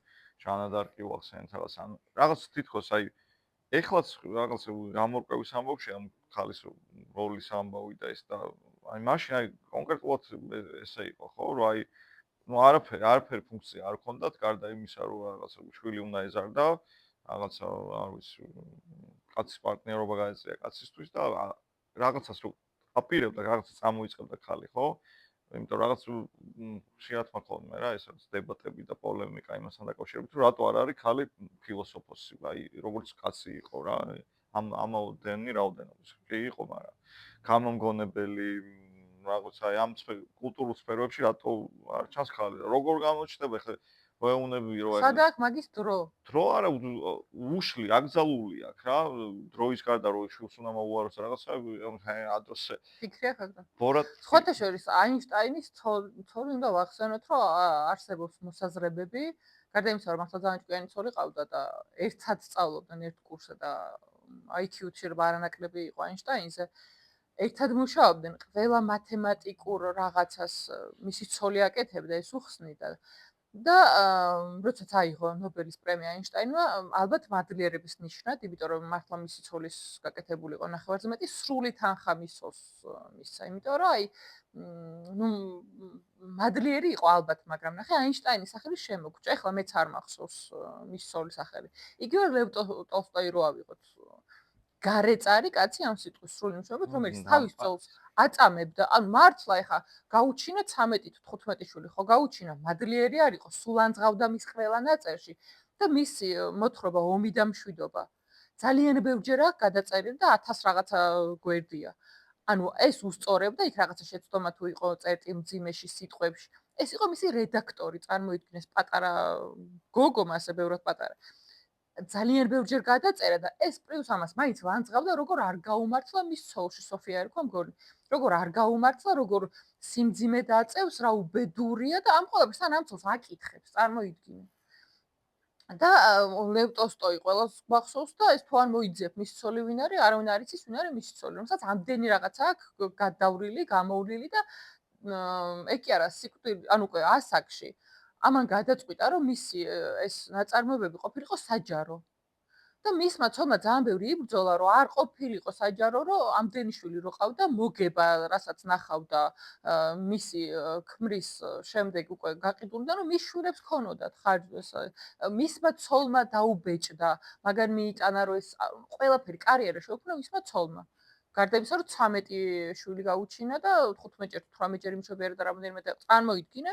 ჟანადარკი ვახსენეთ რაღაც ან რაღაც თითქოს აი ეხლაც რაღაც გამორკვევის ამბავში ამ ხალის როლის ამბავი და ეს და აი მაშინ აი კონკრეტულად ესე იყო ხო რომ აი ნუ არაფერი ფუნქცია არ ქონდათ გარდა იმისა რომ რაღაცა შვილი უნდა ეზარდა რაღაცა არ ვიცი კაცის პარტნიორობა გაეწია კაცისთვის და რაღაცას რო აპირებდა რაღაცა წამოიწყებდა ხალი ხო იმიტომ რაღაც შეათმა ხოლმე რა ეს დებატები და პოლემიკა იმასთან დაკავშირებით რომ რატო არ არის ხალი ფილოსოფოსი აი როგორც კაცი იყო რა ამაოდენი რაოდენობის კი იყო მაგრამ გამომგონებელი რაღაც აი ამ კულტურულ სფეროებში რატო არ ჩანს ხალი როგორ გამოჩნდება ხე ვეუნები რომ სადაც მაგის დრო დრო არა უშლი აკრძალული აქვს რა დროის გარდა რო შულს უნდა მოუაროს რაღაცა ადროსე ფიქრია ხაგდა ბორატ სხვათა შორის აინშტაინის თორი უნდა ვახსენოთ რომ არსებობს მოსაზრებები გარდა იმისა რომ მართლა ძალიან ჭკვიანი ცოლი ყავდა და ერთად სწავლობდნენ ერთ კურსზე და IQ-ში რა არანაკლები იყო აინშტაინზე ერთად მუშაობდნენ ყველა მათემატიკურ რაღაცას მისი ცოლი აკეთებდა ეს უხსნიდა და როდესაც აიღო ნობელის პრემია აინშტაინმა ალბათ მადლიერების ნიშნად იმიტომ რომ მართლა მისი ცოლის გაკეთებული იყო ნახევარზე მეტი სრული თანხა მისცოლს მისცა იმიტომ რომ აი ნუ მადლიერი იყო ალბათ მაგრამ ნახე აინშტაინის სახელი შემოგჭა ეხლა მეც არ მახსოვს მის ცოლის სახელი იგივე ლევ ტოლსტოი რო ავიღოთ გარეწარი კაცი ამ სიტყვის სრული მნიშვნელობით რომელიც თავის წოლს აწამებდა ანუ მართლა ეხა გაუჩინა 13 თუ 15 შვილი ხო გაუჩინა მადლიერი არ იყო სულ ანძღავდა მის ყველა ნაწერში და მისი მოთხრობა ომი და მშვიდობა ძალიან ბევრჯერ აქვს გადაწერილი და 1000 რაღაცა გვერდია ანუ ეს უსწორებდა იქ რაღაცა შეცდომა თუ იყო წერტილ მძიმეში სიტყვებში ეს იყო მისი რედაქტორი წარმოიდგინეს პატარა გოგო მასე ბევრად პატარა ძალიან ბევრჯერ გადაწერა და ეს პლუს ამას მაინც ვანძღავდა როგორ არ გაუმართლა მის ცოლში სოფია ერქვა მგონი როგორ არ გაუმართლა როგორ სიმძიმე დაწევს რა უბედურია და ამ ყველაფერს თან ამ ცოლს აკითხებს წარმოიდგინე და ლევ ტოლსტოი ყველას გვახსოვს და ეს თუ არ მოიძიებ მის ცოლი ვინ არის არავინ არ იცის ვინ არის მის ცოლი რომელსაც ამდენი რაღაცა აქვს გადავრილი გამოვლილი და ეგ კი არა სიკვდილი ანუ უკვე ასაკში ამან გადაწყვიტა რომ მისი ეს ნაწარმოებები ყოფილიყო საჯარო და მისმა ცოლმა ძალიან ბევრი იბრძოლა რომ არ ყოფილიყო საჯარო რომ ამდენი შვილი რო ყავდა მოგება რასაც ნახავდა მისი ქმრის შემდეგ უკვე გაყიდულიდან რომ მის შვილებს ქონოდათ ხარჯს მისმა ცოლმა დაუბეჭდა მაგარ მიიტანა რომ ეს ყველაფერი კარიერა შეუქმნა მისმა ცოლმა გარდა იმისა რომ 13 შვილი გაუჩინა და 15 ჯერ 18 ჯერ იმშობიარა და რამოდენიმე წარმოიდგინე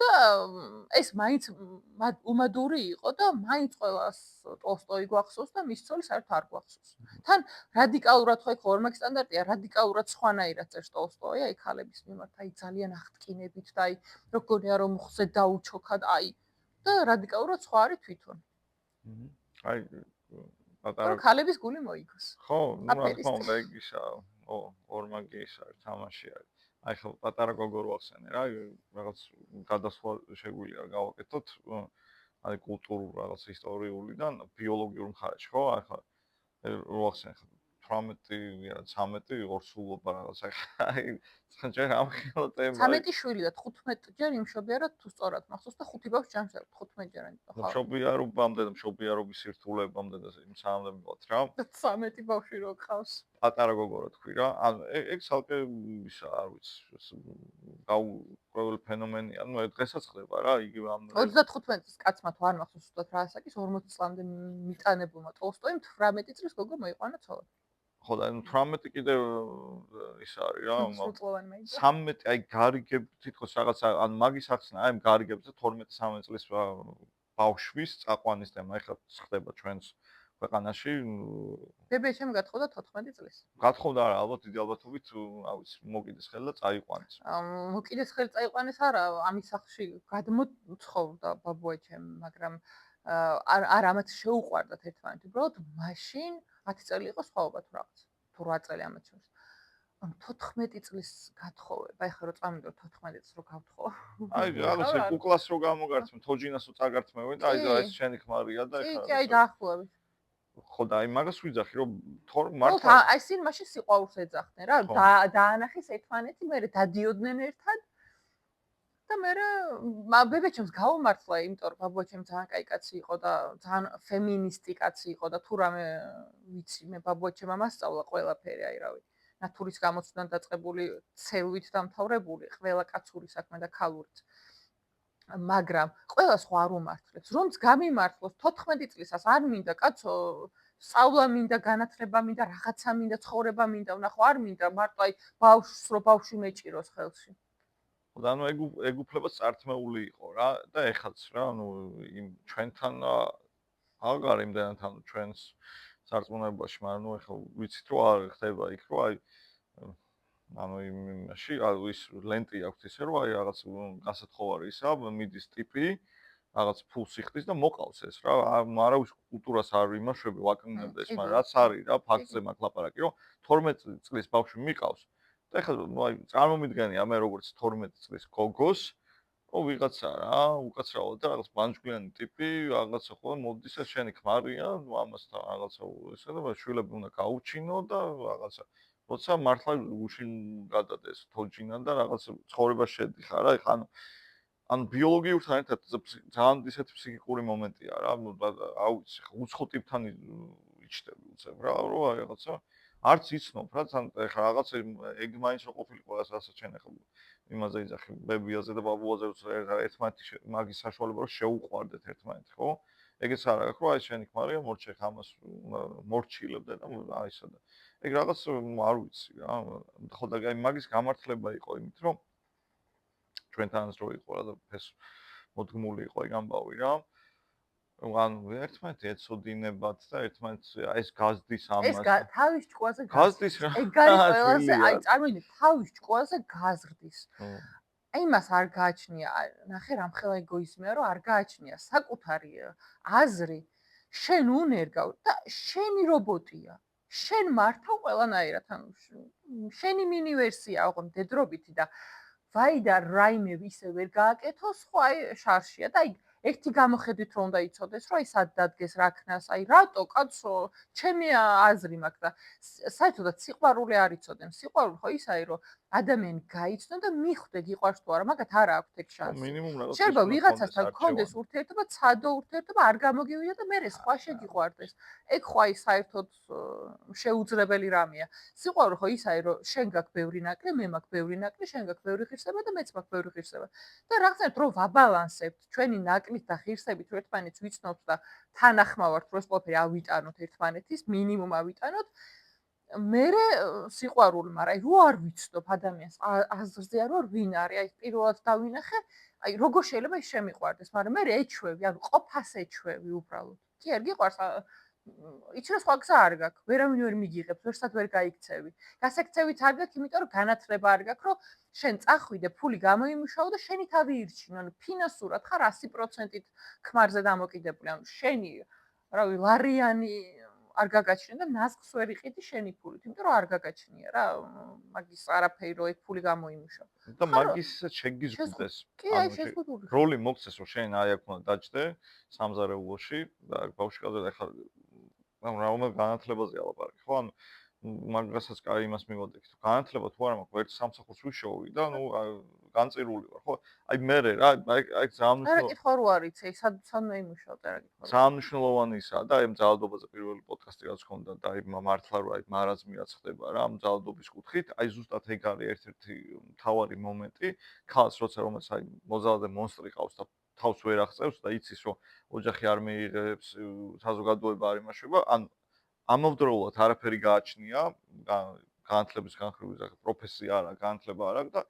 და ეს მაინც უმადური იყო და მაინც ყველას ტოლსტოი გვახსოვს და მის ცოლს საერთოდ არ გვახსოვს. თან რადიკალურად ხო ეგ ორმაგი სტანდარტია, რადიკალურად სხვანაირად წერს ტოლსტოი, აი ქალების მიმართ, აი ძალიან აღტკინებით და აი როგორია რომ ხზე დაუჩოქა და აი და რადიკალურად სხვა არის თვითონ. აი პატარა ქალების გული მოიგოს. ხო, ნუ რა თქმა უნდა ეგ ისაა. ორმაგი ის არის, თამაში არის. აი ხო პატარა გოგო რო ახსენე რა რაღაც გადასვლა შეგვიძლია გავაკეთოთ აი კულტურულ რაღაც ისტორიულიდან ბიოლოგიურ მხარეში ხო აი ხო რო ახსენე 18 13 ორსულობა რაღაც აი ჯერ ამ ხელო თემა 13 შვილი და 15 ჯერ იმშობიარა თუ სწორად მახსოვს და 5 ბავშვი ჯამში 15 ჯერანი ხო მშობიარობამდე და მშობიარობის სირთულებამდე და იმ საამდებოდ რა 13 ბავშვი რო ყავს პატარა გოგო რო თქვი რა ანუ ეგ ცალკე ისა არ ვიცი გაუკვირველი ფენომენია ანუ დღესაც ხდება რა იგივე ამ 35 წლის კაცმა თუ არ მახსოვს უბრალოდ რა ასაკის 40 წლამდე მიტანებულმა ტოლსტოიმ 18 წლის გოგო მოიყვანა ცოლად ხო და 18 კიდე ის არის რა 13 აი გარიგებ თითქოს რაღაც ან მაგის ახსნა აი გარიგებს და 12-13 წლის ბავშვის წაყვანის თემა ეხლა ხდება ჩვენს ქვეყანაში ბებიაჩემ გათხოვდა 14 წლის. გათხოვდა არა, ალბათ დიდი ალბათობით, რა ვიცი, მოკიდეს ხელი და წაიყვანეს. მოკიდეს ხელი წაიყვანეს არა, ამის სახლში გადმოცხოვდა ბაბუაჩემ, მაგრამ არ ამათ შეუყვარდათ ერთმანეთი. უბრალოდ მაშინ 10 წელი იყო სხვაობა თუ რაღაც, თუ 8 წელი ამათ შორის. 14 წლის გათხოვება, ეხლა რო წამინდო 14 წელს რო გავთხოვო. აი, რაღაცა კუკლას რო გამოგართმე, თოჯინას რო წაგართმევენ და აი ეს შენი ქმარია და ეხლა კი, აი დაახლოებით. ხო და აი მაგას ვიძახი რომ თორ მართლა მართლა აი სინ მაშინ სიყვარულს ეძახდნენ რა, დაანახეს ერთმანეთი, მე დადიოდნენ ერთად და მე ბებიაჩემს გავამართლა, იმიტომ რომ ბაბუაჩემ ძალიან კაი კაცი იყო და ძალიან ფემინისტი კაცი იყო და თუ რამე ვიცი, მე ბაბუაჩემ ამასწავლა ყველაფერი, აი რავი. ნატურის გამოცდან დაწყებული, ცელვით დამთავრებული, ყველა კაცური საქმე და ქალურიც. მაგრამ ყველას ხო არ უმართლებს. რომც გამიმართლოს 14 წლისას არ მინდა კაცო, სწავლა მინდა, განათლება მინდა, რაღაცა მინდა, ცხოვრება მინდა, ნახო არ მინდა, მარტო აი ბავშვს რო ბავშვი მეჭიროს ხელში. და ანუ ეგ უფლება წართმეული იყო რა და ეხაც რა ანუ იმ ჩვენთან აღარ იმდენად ანუ ჩვენს სარწმუნოებაში, მაგრამ ნუ ეხლა ვიცით რომ არ ხდება იქ რომ აი ანუ იმაში ის ლენტი აქვს ისე რომ აი რაღაც გასათხოვარი ისა მიდის ტიპი რაღაც ფულს იხდის და მოყავს ეს რა არავის კულტურას არ იმაშვები ვაკნინებდა ეს მაგრამ რაც არის რა ფაქტზე მაქვს ლაპარაკი რომ 12 წლის ბავშვი მიყავს და ეხლა ნუ აი წარმომიდგენია მე როგორც 12 წლის გოგოს ო ვიღაცა რა უკაცრავად და რაღაც ბანჯგვლიანი ტიპი რაღაცა ხო მოდის ეს შენი ქმარია ნუ ამასთან რაღაცა ესა და შვილები უნდა გაუჩინო და რაღაცა როცა მართლა უშინ გადადეს თოჯინა და რაღაც ცხოვრება შედიხარ რა ეხა ანუ ბიოლოგიურთან ერთად ძალიან ისეთი ფსიქიკური მომენტია რა აუცი ხა უცხო ტიპთან იჩდები უცებ რა რომ აი რაღაცა არც იცნობ რა თან ეხა რაღაც ეგ მაინც რო ყოფილიყო რასაც ჩვენ ეხა იმაზე იძახი ბებიაზე და ბაბუაზე ერთმანეთი მაგის საშუალება რომ შეუყვარდეთ ერთმანეთი ხო ეგეც არ აქვს რომ აი შენი ქმარია მორჩე ხა ამას მორჩილებდა და აი ესა და ეგ რაღაც არ ვიცი რა ხო და აი მაგის გამართლება იყო იმით რომ ჩვენთანაც რო იყო რა და ეს მოდგმული იყო ეგ ამბავი რა ანუ ერთმანეთი ეცოდინებათ და ერთმანეთს ეს გაზდის ამას ეს თავის ჭკუაზე გაზდის რა ეგ არის ყველაზე აი წარმოიდგინე თავის ჭკუაზე გაზრდის აი მას არ გააჩნია ნახე რამხელა ეგოიზმია რომ არ გააჩნია საკუთარი აზრი შენ უნერგავ და შენი რობოტია შენ მართავ ყველანაირად ანუ შენი მინი ვერსია აღო მდედრობითი და ვაი და რაიმე ისე ვერ გააკეთოს ხო აი შარშია და აი ერთი გამოხედვით რომ უნდა იცოდეს რომ აი სად დადგეს რა ქნას აი რატო კაცო ჩემი აზრი მაქვს და საერთოდაც სიყვარული არ იცოდნენ სიყვარული ხო ისაა რომ ადამიანი გაიცნო და მიხვდე გიყვარს თუ არა მაგათ არ აქვს ეგ შანსი მინიმუმ რაღაც შეიძლება ვიღაცასთან გქონდეს ურთიერთობა ცადო ურთიერთობა არ გამოგივიდა და მე სხვა შეგიყვარდეს ეგ ხო აი საერთოდ შეუძლებელი რამეა სიყვარული ხო ისაა რომ შენ გაქვს ბევრი ნაკლი მე მაქვს ბევრი ნაკლი შენ გაქვს ბევრი ღირსება და მეც მაქვს ბევრი ღირსება და რაღაცნაირად რო ვაბალანსებთ ჩვენი ნაკლით და ღირსებით ერთმანეთს ვიცნობთ და თანახმავართ რომ ეს ყველაფერი ავიტანოთ ერთმანეთის მინიმუმ ავიტანოთ მერე სიყვარული, მაგრამ აი რო არ ვიცნობ ადამიანს აზრზე არ ვარ ვინ არის, აი პირველად დავინახე, აი როგორ შეიძლება ის შემიყვარდეს, მაგრამ მე ეჩვევი, ანუ ყოფას ეჩვევი უბრალოდ. კი არ გიყვარს იცი რა სხვა გზა არ გაქვს, ვერავინ ვერ მიგიღებს, ვერსად ვერ გაიქცევი. გასაქცევით არ გაქვს, იმიტომ რომ განათლება არ გაქვს, რომ შენ წახვიდე, ფული გამოიმუშაო და შენი თავი ირჩინო, ანუ ფინანსურად ხარ 100%-ით ქმარზე დამოკიდებული, ანუ შენი რავი ლარიანი არ გაგაჩნია და ნასკს ვერ იყიდი შენი ფულით, იმიტომ რომ არ გაგაჩნია რა, მაგის არაფერი რო ეგ ფული გამოიმუშავო. და მაგისაც შეგიზღუდეს. კი, აი შეზღუდული. როლი მოგცეს რომ შენ აი აქ უნდა დაჭდე სამზარეულოში და ბავშვი ყავდა და ხა ანუ რა განათლებაზე ალაპარაკი, ხო? ანუ მაგასაც კაი იმას მივოდექი, თუ განათლება თუ არა მაქვს, ვერც სამსახურს ვიშოვი და ნუ განწირული ვარ, ხო? აი მე რა, აი ძალიან არა კითხვა რო არის, აი სადმე იმუშავდა რა კითხვა. ძალიან მნიშვნელოვანია და აი ამ ძალადობაზე პირველი პოდკასტი რაც ხონდა და აი მართლა რომ აი მარაზმიაც ხდება რა ამ ძალადობის კუთხით, აი ზუსტად ეგ არის ერთ-ერთი მთავარი მომენტი, ხალხს როცა რომელიც აი მოზალადე მონსტრი ყავს და თავს ვერ აღწევს და იცის რომ ოჯახი არ მიიღებს, საზოგადოება არ იმაშება, ან ამავდროულად არაფერი გააჩნია, განათლების განხრობის პროფესია არა, განათლება არა და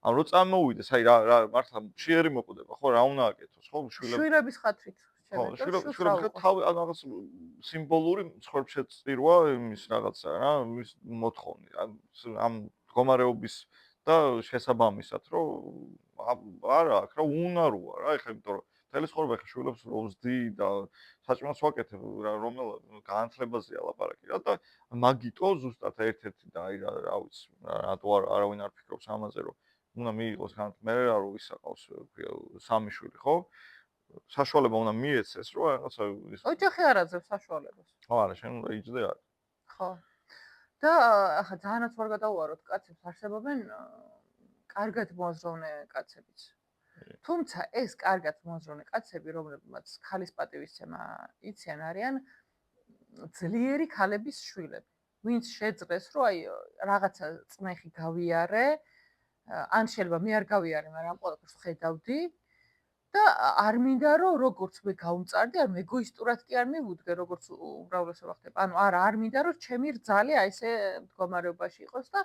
ანუ რო წამოვიდეს, აი რა მართლა მშიერი მოკვდება, ხო, რა უნდა აკეთოს, ხო, შვილების ხათრით. ხო, იმიტომ რომ შვილს რა შვილებს უყვარს. თავი რაღაც სიმბოლური მსხვერპლშეწირვა იმის რაღაცა რა, იმის მოთხოვნი. ამ მდგომარეობის და შესაბამისად, რომ არა აქვს რა, უნაროა რა, ეხლა იმიტომ რომ მთელი ცხოვრება ეხლა შვილებს რო ვზდი და საჭმელს ვაკეთებ, რომელ განათლებაზეა ლაპარაკი რა და მაგიტო ზუსტად ერთ-ერთი და აი რა ვიცი, რატო არავინ არ ფიქრობს ამაზე, რომ უნდა მიიღოს განათლება, მე რა რო ისაყავს, ქვია, სამი შვილი, ხო? საშუალება უნდა მიეცეს, რომ რაღაცა ის ოჯახი არ აძლევს საშუალებას. ხო არა, შენ უნდა იჯდე არ. ხო. და ახლა ძალიანაც ვერ გადავუაროთ, კაცებს არსებობენ კარგად მოაზროვნე კაცებიც. თუმცა ეს კარგად მოაზროვნე კაცები, რომლებმაც ქალის პატივისცემა იციან, არიან ძლიერი ქალების შვილები. ვინც შეძრეს, რომ აი რაღაცა წნეხი გავიარე, ან შეიძლება მე არ გავიარე, მაგრამ ამ ყველაფერს ხედავდი და არ მინდა რომ როგორც მე გავმწარდი, არ ეგოისტურად კი არ მივუდგე, როგორც უმრავლესობა ხდება. ანუ არა, არ მინდა რომ ჩემი რძალი აი ესე მდგომარეობაში იყოს და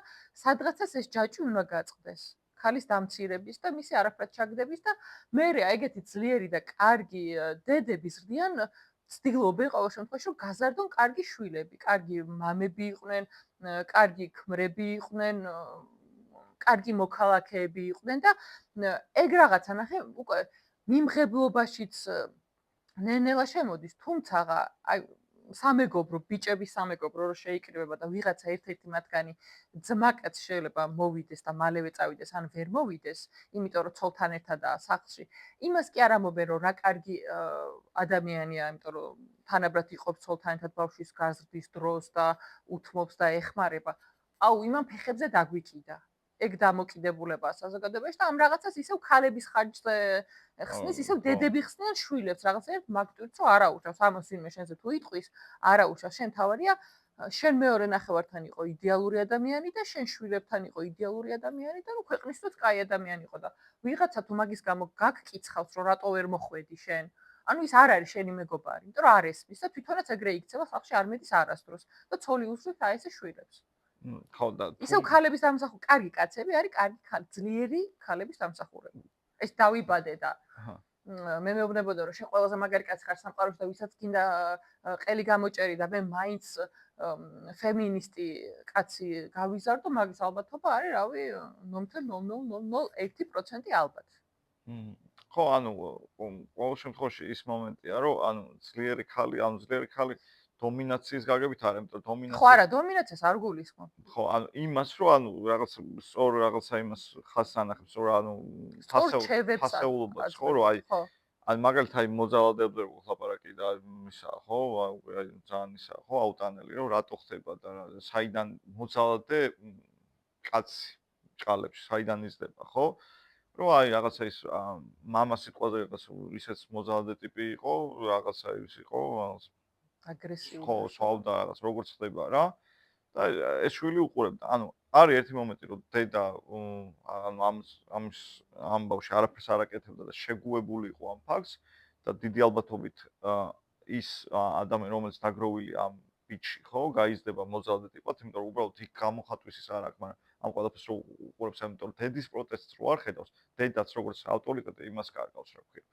სადღაცას ეს ჯაჭვი უნდა გაწყდეს. ქალის დამცირების და მისი არაფრად ჩაგდების და მე ეგეთი ძლიერი და კარგი დედები ზრდიან ცდილობენ ყოველ შემთხვევაში რომ გაზარდონ კარგი შვილები, კარგი მამები იყვნენ, კარგი ქმრები იყვნენ, კარგი მოქალაქეები იყვნენ და ეგ რაღაცა ნახე უკვე მიმღებლობაშიც ნენელა შემოდის, თუმცა აი სამეგობრო, ბიჭების სამეგობრო რო შეიკრიბება და ვიღაცა ერთ-ერთი მათგანი ძმაკაც შეიძლება მოვიდეს და მალევე წავიდეს, ან ვერ მოვიდეს, იმიტომ რომ ცოლთან ერთადაა სახლში. იმას კი არ ამობენ, რომ რა კარგი ადამიანია, იმიტომ რომ თანაბრად იყოფს ცოლთან ერთად ბავშვის გაზრდის დროს და უთმობს და ეხმარება. აუ, იმან ფეხებზე დაგვიკიდა. ეგ დამოკიდებულებაა საზოგადოებაში და ამ რაღაცას ისევ ქალების ხარჯზე ხსნის, ისევ დედები ხსნიან შვილებს, რაღაცა მაგ ტვირთს რომ არა უშავს, ამას ვინმე შენზე თუ იტყვის, არა უშავს, შენ თავარია შენ მეორე ნახევართან იყო იდეალური ადამიანი და შენ შვილებთან იყო იდეალური ადამიანი და ნუ ქვეყნისთვისაც კაი ადამიანი იყო და ვიღაცა თუ მაგის გამო გაგკიცხავს, რომ რატო ვერ მოხვედი შენ, ანუ ის არ არის შენი მეგობარი, იმიტომ რომ არ ესმის და თვითონაც ეგრე იქცევა, სახლში არ მედის არასდროს და ცოლი უსვით აი ესე შვილებს. ხო და ისევ ქალების დამსახურება, კარგი კაცები არის კარგი ქალი, ძლიერი ქალების დამსახურება. ეს დავიბადე და მე მეუბნებოდა რომ შენ ყველაზე მაგარი კაცი ხარ სამყაროში და ვისაც გინდა ყელი გამოჭერი და მე მაინც ფემინისტი კაცი გავიზარდო, მაგის ალბათობა არის, რავი, 0.00001% ალბათ. ხო, ანუ ყოველ შემთხვევაში ის მომენტია, რომ ანუ ძლიერი ქალი დომინაციის გაგებით არა, იმიტომ რომ დომინაცია ხო, არა, დომინაციას არ გულისხმობ. ხო, ანუ იმას რომ ანუ რაღაც სწორ რაღაცა იმას ხაზს ანახებს, რომ ანუ ფასეულობას, ხო, რომ აი ან მაგალითად აი მოძალადეებზე რო ლაპარაკი და ისა, ხო, აი ძალიან ისა, ხო, აუტანელი, რომ რატო ხდება და საიდან მოძალადე კაცი ჭალებში, საიდან იზრდება, ხო? რომ აი რაღაცა ის მამა სიტყვაზე რაღაცა ისეც მოძალადე ტიპი იყო, რაღაცა ის იყო, აგრესიული. ხო, სვავდა რაღაც როგორც ხდება რა. და ეს შვილი უყურებდა. ანუ არის ერთი მომენტი, რომ დედა ანუ ამ ბავშვი არაფერს არ აკეთებდა და შეგუებული იყო ამ ფაქტს და დიდი ალბათობით ის ადამიანი, რომელიც დაგროვილია ამ ბიჭში, ხო, გაიზრდება მოძალადე ტიპად, იმიტომ რომ უბრალოდ იქ გამოხატვის ის არ აქვს, მაგრამ ამ ყველაფერს რო უყურებს, ამიტომ რომ დედის პროტესტს რო არ ხედავს, დედაც როგორც ავტორიტეტი იმას კარგავს, რა ვქია.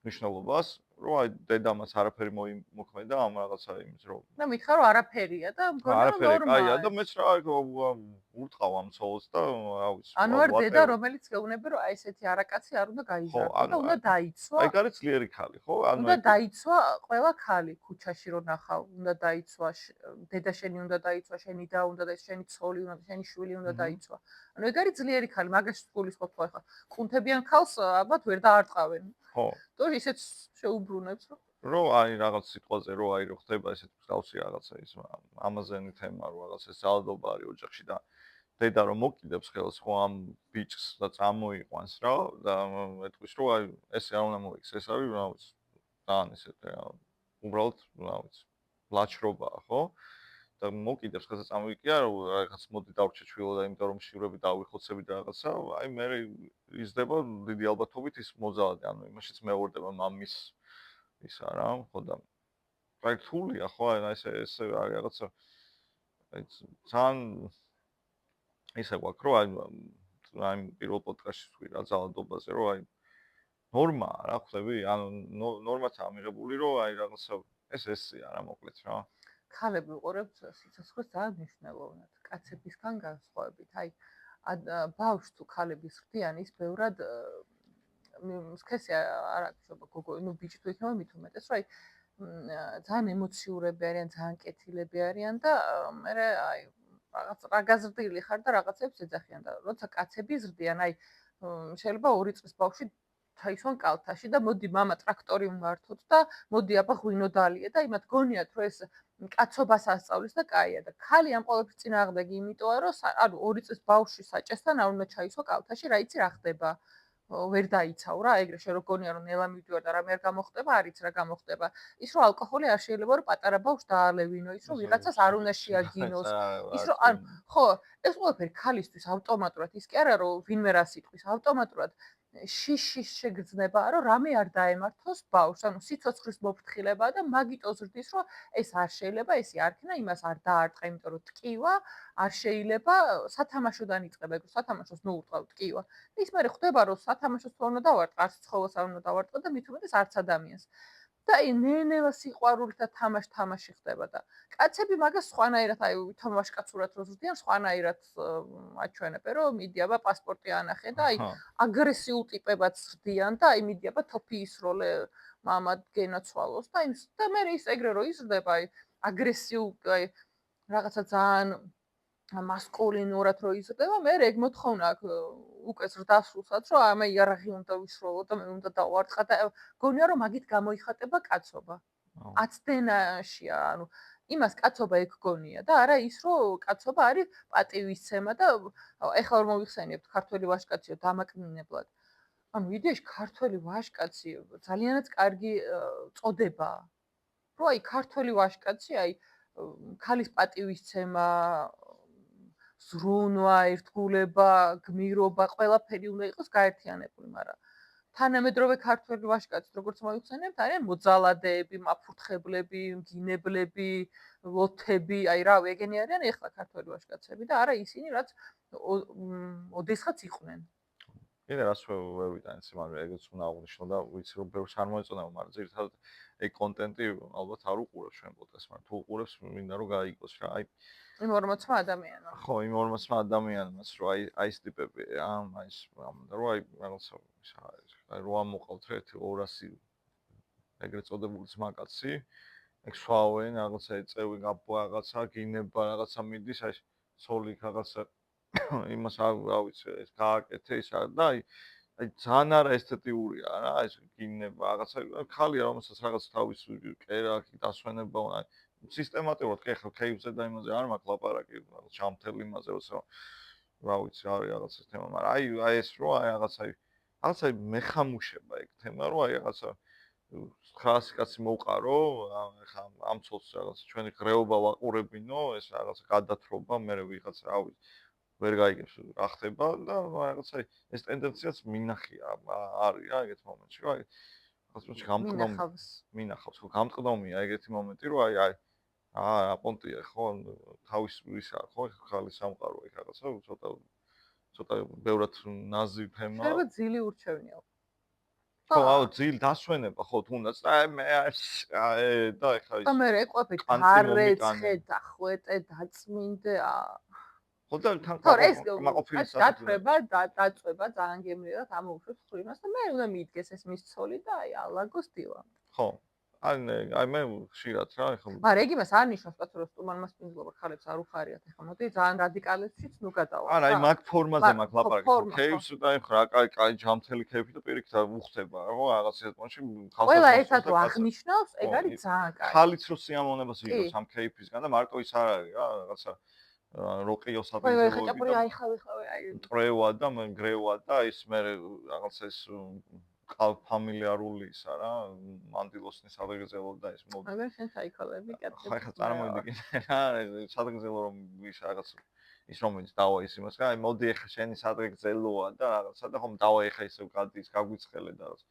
მნიშვნელობას, რომ აი დედამაც არაფერი მოიმოქმედა ამ რაღაცა იმის რომ და მითხრა რომ არაფერია და მგონია რომ ნორმალია. აია და მეც რა ურტყავ ამ ცოლს და რა ვიცი. ანუ არ დედა რომელიც გეუბნება რომ აი ესეთი არაკაცი არ უნდა გაიზარდო და უნდა დაიცვა. აი გარი ძლიერი ქალი, ხო? ანუ უნდა დაიცვა ყველა ქალი ქუჩაში რო ნახავ, უნდა დაიცვა დედა შენი უნდა დაიცვა, შენი და უნდა დაიცვა, შენი ცოლი უნდა, შენი შვილი უნდა დაიცვა. ანუ ეგ არის ძლიერი ქალი, მაგას გულისხმობ ხო ახლა. კუნთებიან ქალს ალბათ ვერ დაარტყავენ. ხო. თუ ისეც შეუბრუნებს რომ აი რაღაც სიტყვაზე რომ აი რო ხდება ესეთ მსგავსი რაღაცა ის ამაზენი თემა რო რაღაც ეს ძალადობა არის ოჯახში და დედა რომ მოკიდებს ხელს ხო ამ ბიჭს და წამოიყვანს რა და ეტყვის რომ აი ესე არ უნდა მოიქს ეს არის რა ვიცი ძალიან ესეთ რა უბრალოდ რა ვიცი ლაჩრობაა ხო და მოკიდებს ხელს და წამოიკია რომ რაღაც მოდი დავრჩე ჩვილო და იმიტომ რომ შივრები დავიხოცები და რაღაცა აი მე იზრდება დიდი ალბათობით ის მოძალადე ანუ იმაშიც მეუღდება მამის ის არა, ხო და პრაქტიკულია ხო, აი ესე არის რაღაცა აი ძალიან ისე გვაქვს, რომ აი პირველ პოდკასტში ვთქვი რა ძალადობაზე, რომ აი ნორმაა რა ხვდები? ანუ ნორმათაა მიღებული, რომ აი რაღაცა ესეა რა მოკლედ რა. ქალები უყურებთ სიცოცხლეს ძალიან მნიშვნელოვნად, კაცებისგან განსხვავებით. აი ბავშვს თუ ქალები ზრდიან, ის ბევრად სქესი არ აქვს შობა გოგო, ну ბიჭი თუ იქნება მით უმეტეს, რომ აი ძალიან ემოციურები არიან, ძალიან კეთილები არიან და მე აი რაღაც რა გაზრდილი ხარ და რაღაცებს ეძახიან და როცა კაცები ზრდიან, აი შეიძლება 2 წლის ბავშვი ჩაისვან კალთაში და მოდი მამა ტრაქტორი მართოთ და მოდი აბა ღვინო დაალიე და იმათ გონიათ რომ ეს კაცობას ასწავლის და კაია და ქალი ამ ყოველფრის წინააღმდეგი იმიტოა რომ ანუ 2 წლის ბავშვი საჭესთან არ უნდა ჩაისვა კალთაში რა იცი რა ხდება ვერ დაიცავ რა ეგრე შე რო გონია რომ ნელა მივდივარ და რამე არ გამოხდება არიც რა გამოხდება ის რომ ალკოჰოლი არ შეიძლება რომ პატარა ბავშვს დაალევინო ის რომ ვიღაცას არ უნდა შეაგინოს ის რომ ან ხო ეს ყველაფერი ქალისთვის ავტომატურად ის კი არა რომ ვინმე რას იტყვის ავტომატურად შიშის შეგრძნებაა რომ რამე არ დაემართოს ბავშვს ანუ სიცოცხლის მოფრთხილებაა და მაგიტო ზრდის რომ ეს არ შეიძლება ესე არ ქნა იმას არ დაარტყა იმიტომ რომ ტკივა არ შეიძლება სათამაშოდან იწყება ეგ სათამაშოს ნუ ურტყავ ტკივა ის მე ხვდება რომ სათამაშოს თუ არ უნდა დავარტყა არც ცხოველს არ უნდა დავარტყა და მით უმეტეს არც ადამიანს და აი ნელა სიყვარულით და თამაში ხდება და კაცები მაგას სხვანაირად აი ვითომ ვაშკაცურად რო ზრდიან სხვანაირად აჩვენებენ რომ მიდი აბა პასპორტი ანახე და აი აგრესიულ ტიპებად ზრდიან და აი მიდი აბა თოფიის როლე მამად გენაცვალოს და იმს და მე ის ეგრე რო იზრდება აი აგრესიულ აი რაღაცა ძალიან მასკულინურად რო იზრდება მე ეგ მოთხოვნა აქვს უკვე ზრდასრულსაც რომ ამა იარაღი უნდა ვისროლო და მე უნდა დავარტყა და გონია რომ მაგით გამოიხატება კაცობა აცდენაშია ანუ იმას კაცობა ეგ გონია და არა ის რომ კაცობა არის პატივისცემა და ეხლა რომ მოვიხსენიებთ ქართველი ვაჟკაციო დამაკნინებლად ანუ იდეაში ქართველი ვაჟკაცი ძალიანაც კარგი წოდებაა რომ აი ქართველი ვაჟკაცი აი ქალის პატივისცემა ზრუნვა, ერთგულება, გმირობა, ყველაფერი უნდა იყოს გაერთიანებული, მაგრამ თანამედროვე ქართველი ვაჟკაცი, როგორც მოიხსენებთ, არიან მოძალადეები, მაფურთხებლები, მგინებლები, ლოთები, აი რა, ეგენი არიან ეხლა ქართველი ვაჟკაცები და არა ისინი, რაც ოდესღაც იყვნენ. კიდე რას ვერ ვიტანეთ სიმართლე, ეგეც უნდა აღვნიშნო და ვიცი რომ ბევრს არ მოეწონება, მაგრამ ძირითადად ეგ კონტენტი ალბათ არ უყურებს ჩვენ პოდკასტს, მაგრამ თუ უყურებს, მინდა რომ გაიგოს რა, აი იმ 40 ადამიანმა. ხო, იმ 40 ადამიანმაც რომ აი ეს ტიპები რა, აი ეს რომ აი რაღაცა აი რო ამოყავთ ერთი 200 ეგრეთ წოდებული ძმაკაცი, ეგ სვავენ რაღაცა ეწევი რაღაცა გინება რაღაცა მიდის აი სოლი რაღაცა იმას რა ვიცი ეს გააკეთე ის და აი ძალიან არაესთეტიურია რა ეს გინება რაღაცა ხალია რომელსაც რაღაც თავის კერაკი დასვენება აი სისტემატურად კი ახლა ქეივზე და იმაზე არ მაქვს ლაპარაკი რაღაც ჩამთელ იმაზე როცა რა ვიცი არის რაღაცა თემა მაგრამ აი ეს რო აი რაღაცა მეხამუშება ეგ თემა რო აი რაღაცა 900 კაცი მოვყარო ახლა ამ ცოლს რაღაც ჩვენი ღრეობა ვაყურებინო ეს რაღაცა გადათრობა მე ვიღაც რა ვიცი ვერ გაიგებს რა ხდება და რაღაცა ეს ტენდენციაც მინახია არის რა ეგეთ მომენტში რა ხასმოჩი მინახავს ხო გამწყდომია ეგეთი მომენტი რომ აი რა პონტია ხო თავის ისა ხო ხალი სამყარო იქ რაღაცა ცოტა ბევრად ნაზი თემა შეიძლება ძილი ურჩევნია ხო აუ ძილი დასვენება ხო თუნდაც და მე და ეხლა ის და მე ყვები თარეცხე დახვეტე დაწმინდე ხო და თან მაყოფილი დათრება დაწובה ძალიან გემრიელად ამოუშვებს ხრინას და მე უნდა მიდგეს ეს მის ცოლი და აი ალაგოს დილა ხო აი მე ხშირად რა ეხლა მაგრამ ეგ იმას არ ნიშნავს კაცო რომ სტუმარმა სპინძლობა ხალებს არ უხარიათ ეხლა მოდი ძალიან რადიკალებშიც ნუ გადავალ არა აი მაგ ფორმაზე მაგ ლაპარაკი ქეივს და ეხლა რა კაი ჯამთელი ქეიფი და პირიქით უხდება რა ხო რაღაც სიტყვაში ხალხს ყველა ერთად რო აღნიშნავს ეგ არის ძალიან კაი ხალიც რო სიამოვნებას იღებს ამ ქეიფისგან და მარტო ის არ არის რა რაღაცა როყიო საფინძლობები და აიხავე აი ტრევა და გრევა და ის მე რაღაცა ეს ფამილიარული ისა რა მანდილოსნის ადრეგზელო და ეს მოდი აგერ შენ საიქოლები კეთებს ხო ხა წარმოვიდი კიდე რა სადრეგზელო რომ ის რაღაც ის რომელიც დავა ის იმას რა აი მოდი ეხა შენი სადრეგზელოა და რაღაცა და ხომ დავა ეხა ისე გადის გაგვიცხელე და რაღაც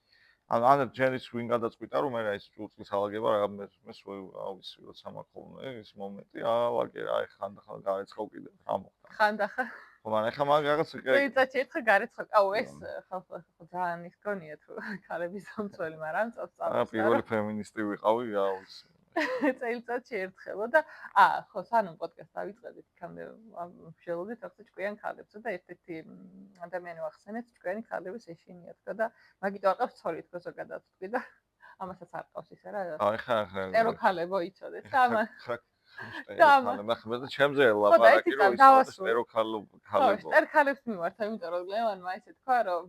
ან ჯერის ვინ გადაწყვიტა რომ მე რა ის ჭურჭლის ალაგება რა მე ავიცი როცა მაქვს ხოლმე ის მომენტი ალაგე რა ხანდახან გაეცხავ კიდე რა მოხდა ხანდახან ხო, მაგრამ ეხლა მაგ რაღაც წელიწადში ერთხელ გარეცხო. აუ ეს ხალხო ძალიან ის გონია თუ ქალების სამწველი, მაგრამ წავწავ. პირველი ფემინისტი ვიყავი, წელიწადში ერთხელ და ხო სანამ პოდკასტს დავიწყებთ, იქამდე ვშელოდით ახლა ჭკვიან ქალებსა და ერთ-ერთი ადამიანი ვახსენეთ, ჭკვიანი ქალების ეშინია თქო და მაგიტო არ ყავს ცოლი თქო ზოგადად თქვი და ამასაც არ ყავს ისე რა. ეხლა ტერო ქალებო იცოდეთ და ამან მე ჩემზე ლაპარაკი რომ ის ტერო ქალებო. ტერო ქალებს მიმართა, იმიტომ რომ ლევანმა ესე თქვა რომ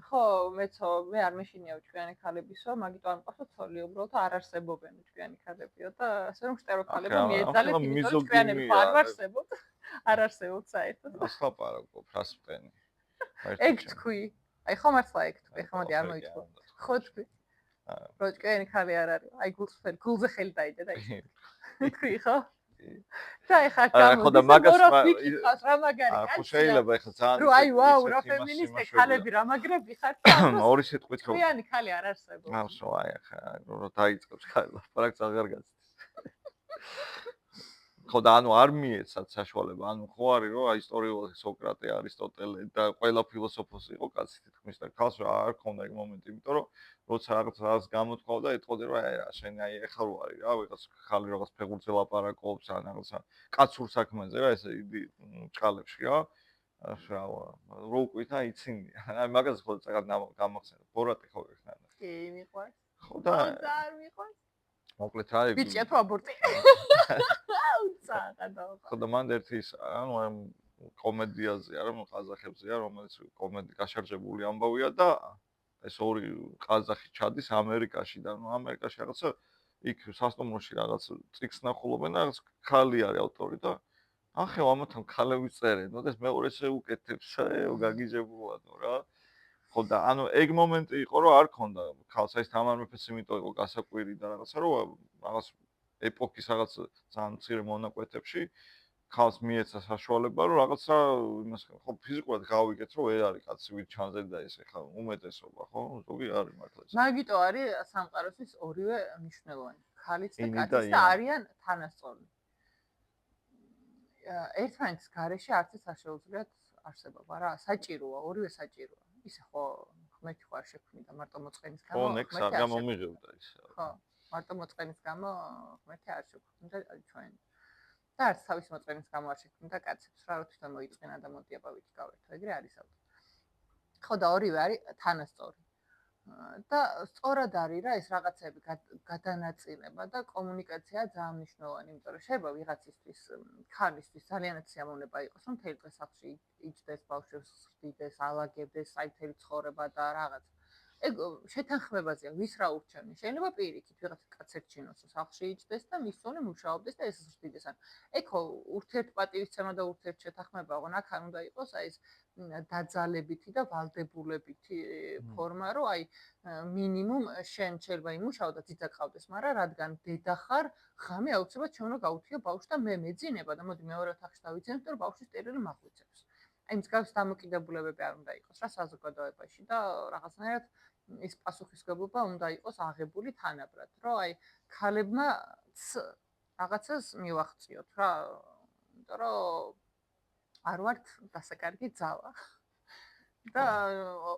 ხო მეცო მე არ მეშინია ჭკვიანი ქალებისო, მაგიტო არ მყავს ცოლი უბრალოდ არ არსებობენ ჭკვიანი ქალებიო და ასე რომ ტერო ქალებო მიეძალეთ, იმიტომ რომ ჭკვიანები არ არსებობთ. არ არსებობთ საერთოდ. რას ლაპარაკობ, რას ვტენი? ეგ თქვი. აი ხო მართლა ეგ თქვი, ხო მოდი არ მოიწყო. ხო თქვი. რო ჭკვიანი ქალი არ არის. აი გულზე ხელი დაიდე და ის. თქვი ხო? და ეხა ხო და მაგას რა მაგარი კაცია. ხო შეიძლება ეხა ძალიან რო აი ვაუ რა ფემინისტი ქალები რა მაგრები ხართ და ორი სიტყვით ხო ჭკვიანი ქალი არ არსებობს. ახსო აი ახლა რო დაიწყებს ქალი ლაპარაკს აღარ გაცდის. ხო და ანუ არ მიეცათ საშუალება, ანუ ხო არის რომ ისტორიული სოკრატე, არისტოტელე და ყველა ფილოსოფოსი იყო კაცი თითქმის და ქალს არ ქონდა ეგ მომენტი, იმიტომ რომ როცა რაღაც გამოთქვა და ეთყოდი რომ აი რა შენ აი ეხლა რო არის რა ვიღაც ხალი რაღაც ფეგურზე ლაპარაკობს ან რაღაცა კაცურ საქმეზე რა ესე იგი ჭალებში რა რო უკვითა იცინია აი მაგას ხო წაგად გამახსენე ბორატი ხო ეხნანა კი მიყვარს ხო და არ მიყვარს მოკლედ რა იგი ბიჭია თუ აბორტი ხო და მანდ ერთი ანუ კომედიაზე არა ყაზახებზეა რომელიც კომედი გაშარჯებული ამბავია და ეს ორი ყაზახი ჩადის ამერიკაში და ნუ ამერიკაში რაღაცა იქ სასტუმროში რაღაც წიგნს ნახულობენ და რაღაც ქალი არის ავტორი და ახლა ამათთან ქალები წერენ და ეს მეორეც უკეთებს გაგიჟებულადო რა ხო და ანუ ეგ მომენტი იყო რომ არ ქონდა ქალს ეს თამარ მეფეს იმიტომ იყო გასაკვირი და რაღაცა რომ რაღაც ეპოქის რაღაც ძალიან მცირე მონაკვეთებში ხალს მიეცა საშუალება რომ რაღაცა იმას ხო ფიზიკურად გავიგეთ რომ ვერ არის კაცი ვით ჩანზე და ეს ხა უმეტესობა ხო ზოგი არის მართლა ეს მაგიტო არის სამყაროსთვის ორივე მნიშვნელოვანი ქალიც და კაციც და არიან თანასწორი ერთმანეთის გარეშე არც ეს არ შეუძლიათ არსებობა რა საჭიროა ორივე საჭიროა ისე ხო ღმერთი ხო არ შექმნიდა მარტო მოწყენის გამო ხო ნექს არ გამომიღებდა ის ხო მარტო მოწყენის გამო ღმერთი არ შექმნიდა ჩვენ და არც თავის მოწყენის გამო არ შექმნიდა კაცებს რა თვითონ მოიწენა და მოდი აბავითი გავერთო ეგრე არის ავტო ხო და ორივე არის თანასწორი და სწორად არის რა ეს რაღაცები გადანაწილება და კომუნიკაცია ძალიან მნიშვნელოვანი იმიტომ რომ შეიძლება ვიღაცისთვის ქალისთვის ძალიანაც სიამოვნება იყოს რომ მთელი დღე სახლში იჯდეს ბავშვებს ხდიდეს ალაგებდეს აი მთელი ცხოვრება და რაღაც ეგ შეთანხმებაზეა ვის რა ურჩევენ შეიძლება პირიქით ვიღაც კაც ერჩინოს სახლში იჯდეს და მის სოლე მუშაობდეს და ეს ხდიდეს ან ეგ ხო ურთიერთპატივისცემა და ურთიერთშეთანხმება ხო ნახან უნდა იყოს აი ეს დაძალებითი და ვალდებულებითი ფორმა რომ აი მინიმუმ შენ შეიძლება იმუშაო და ძიძა ყავდეს მაგრამ რადგან დედა ხარ ღამე აუცილებლად ჩვენ უნდა გავუთიო ბავშვს და მე მეძინება და მოდი მეორე ოთახში დავიძინებ იმიტომ რომ ბავშვის წერილი მახვიცებს აი მსგავს დამოკიდებულებები არ უნდა იყოს რა საზოგადოებაში და რაღაცნაირად ის პასუხისმგებლობა უნდა იყოს აღებული თანაბრად რომ აი ქალებმა რაღაცას მივახციოთ რა იმიტომ რომ არ ვართ დასაკარგი ძალა და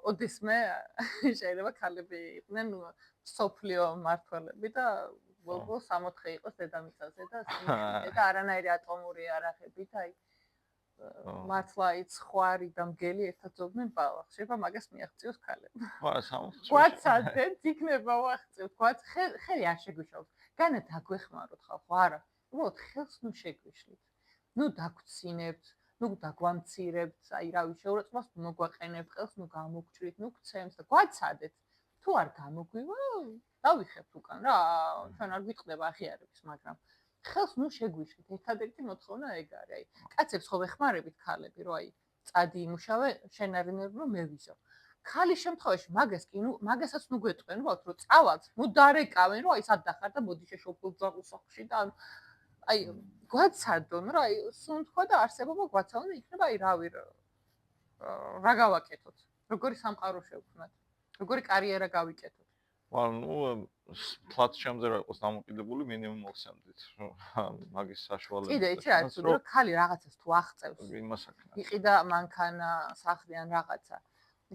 ოდესმე შეიძლება ქალები იყვნენ სოფლიო მმართველები და ბოლო 64 იყოს დედამიწაზე და არანაირი ატომური არაღებით აი მართლა იც ხვარი და მგელი ერთად ზოგდნენ ბალახ შეიძლება მაგას მიაღწიოს ქალებმა ხო 64 გვაცადეთ იქნება ვახწევთ გვაც ხელი არ შეგვიშალოთ განა დაგვეხმაროთ ხალხო არა უბრალოდ ხელს ნუ შეგვიშლით ნუ დაგვრცინებთ ნუ დაგვამცირებთ აი რავი შეურაცხმოს ნუ მოგვაყენებთ ხელს ნუ გამოგჭრით ნუ გცემთ და გვაცადეთ თუ არ გამოგვივა დავიხებთ უკან რა ჩვენ არ გვიწყდება აღიარების მაგრამ ხელს ნუ შეგვიშლით ერთადერთი მოთხოვნა ეგ არის აი კაცებს ხო ვეხმარებით ქალები რომ აი წადი იმუშავე შენ არ ინერვ რომ მე ვიზო ქალის შემთხვევაში მაგას კი ნუ მაგასაც ნუ გვეტყვენ უბრალოდ რომ წავალთ ნუ დარეკავენ რომ აი სად დახარ და მოდი შეშობილ ძაღლსახში და აი გვაცადონ რა აი სუნთქვა და არსებობა გვაცადონ და იქნება აი რავი რა გავაკეთოთ როგორი სამყარო შევქმნათ როგორი კარიერა გავიკეთოთ ну, ფლაც ჩემზე რა იყოს დამოკიდებული მინიმუმ მოხსენდით. მაგის კიდე საშუალებით იცი რა არის ცუდი, რომ ქალი რაღაცას თუ აღწევს, იმას აქნას. იყიდა მანქანა, სახლი ან რაღაცა.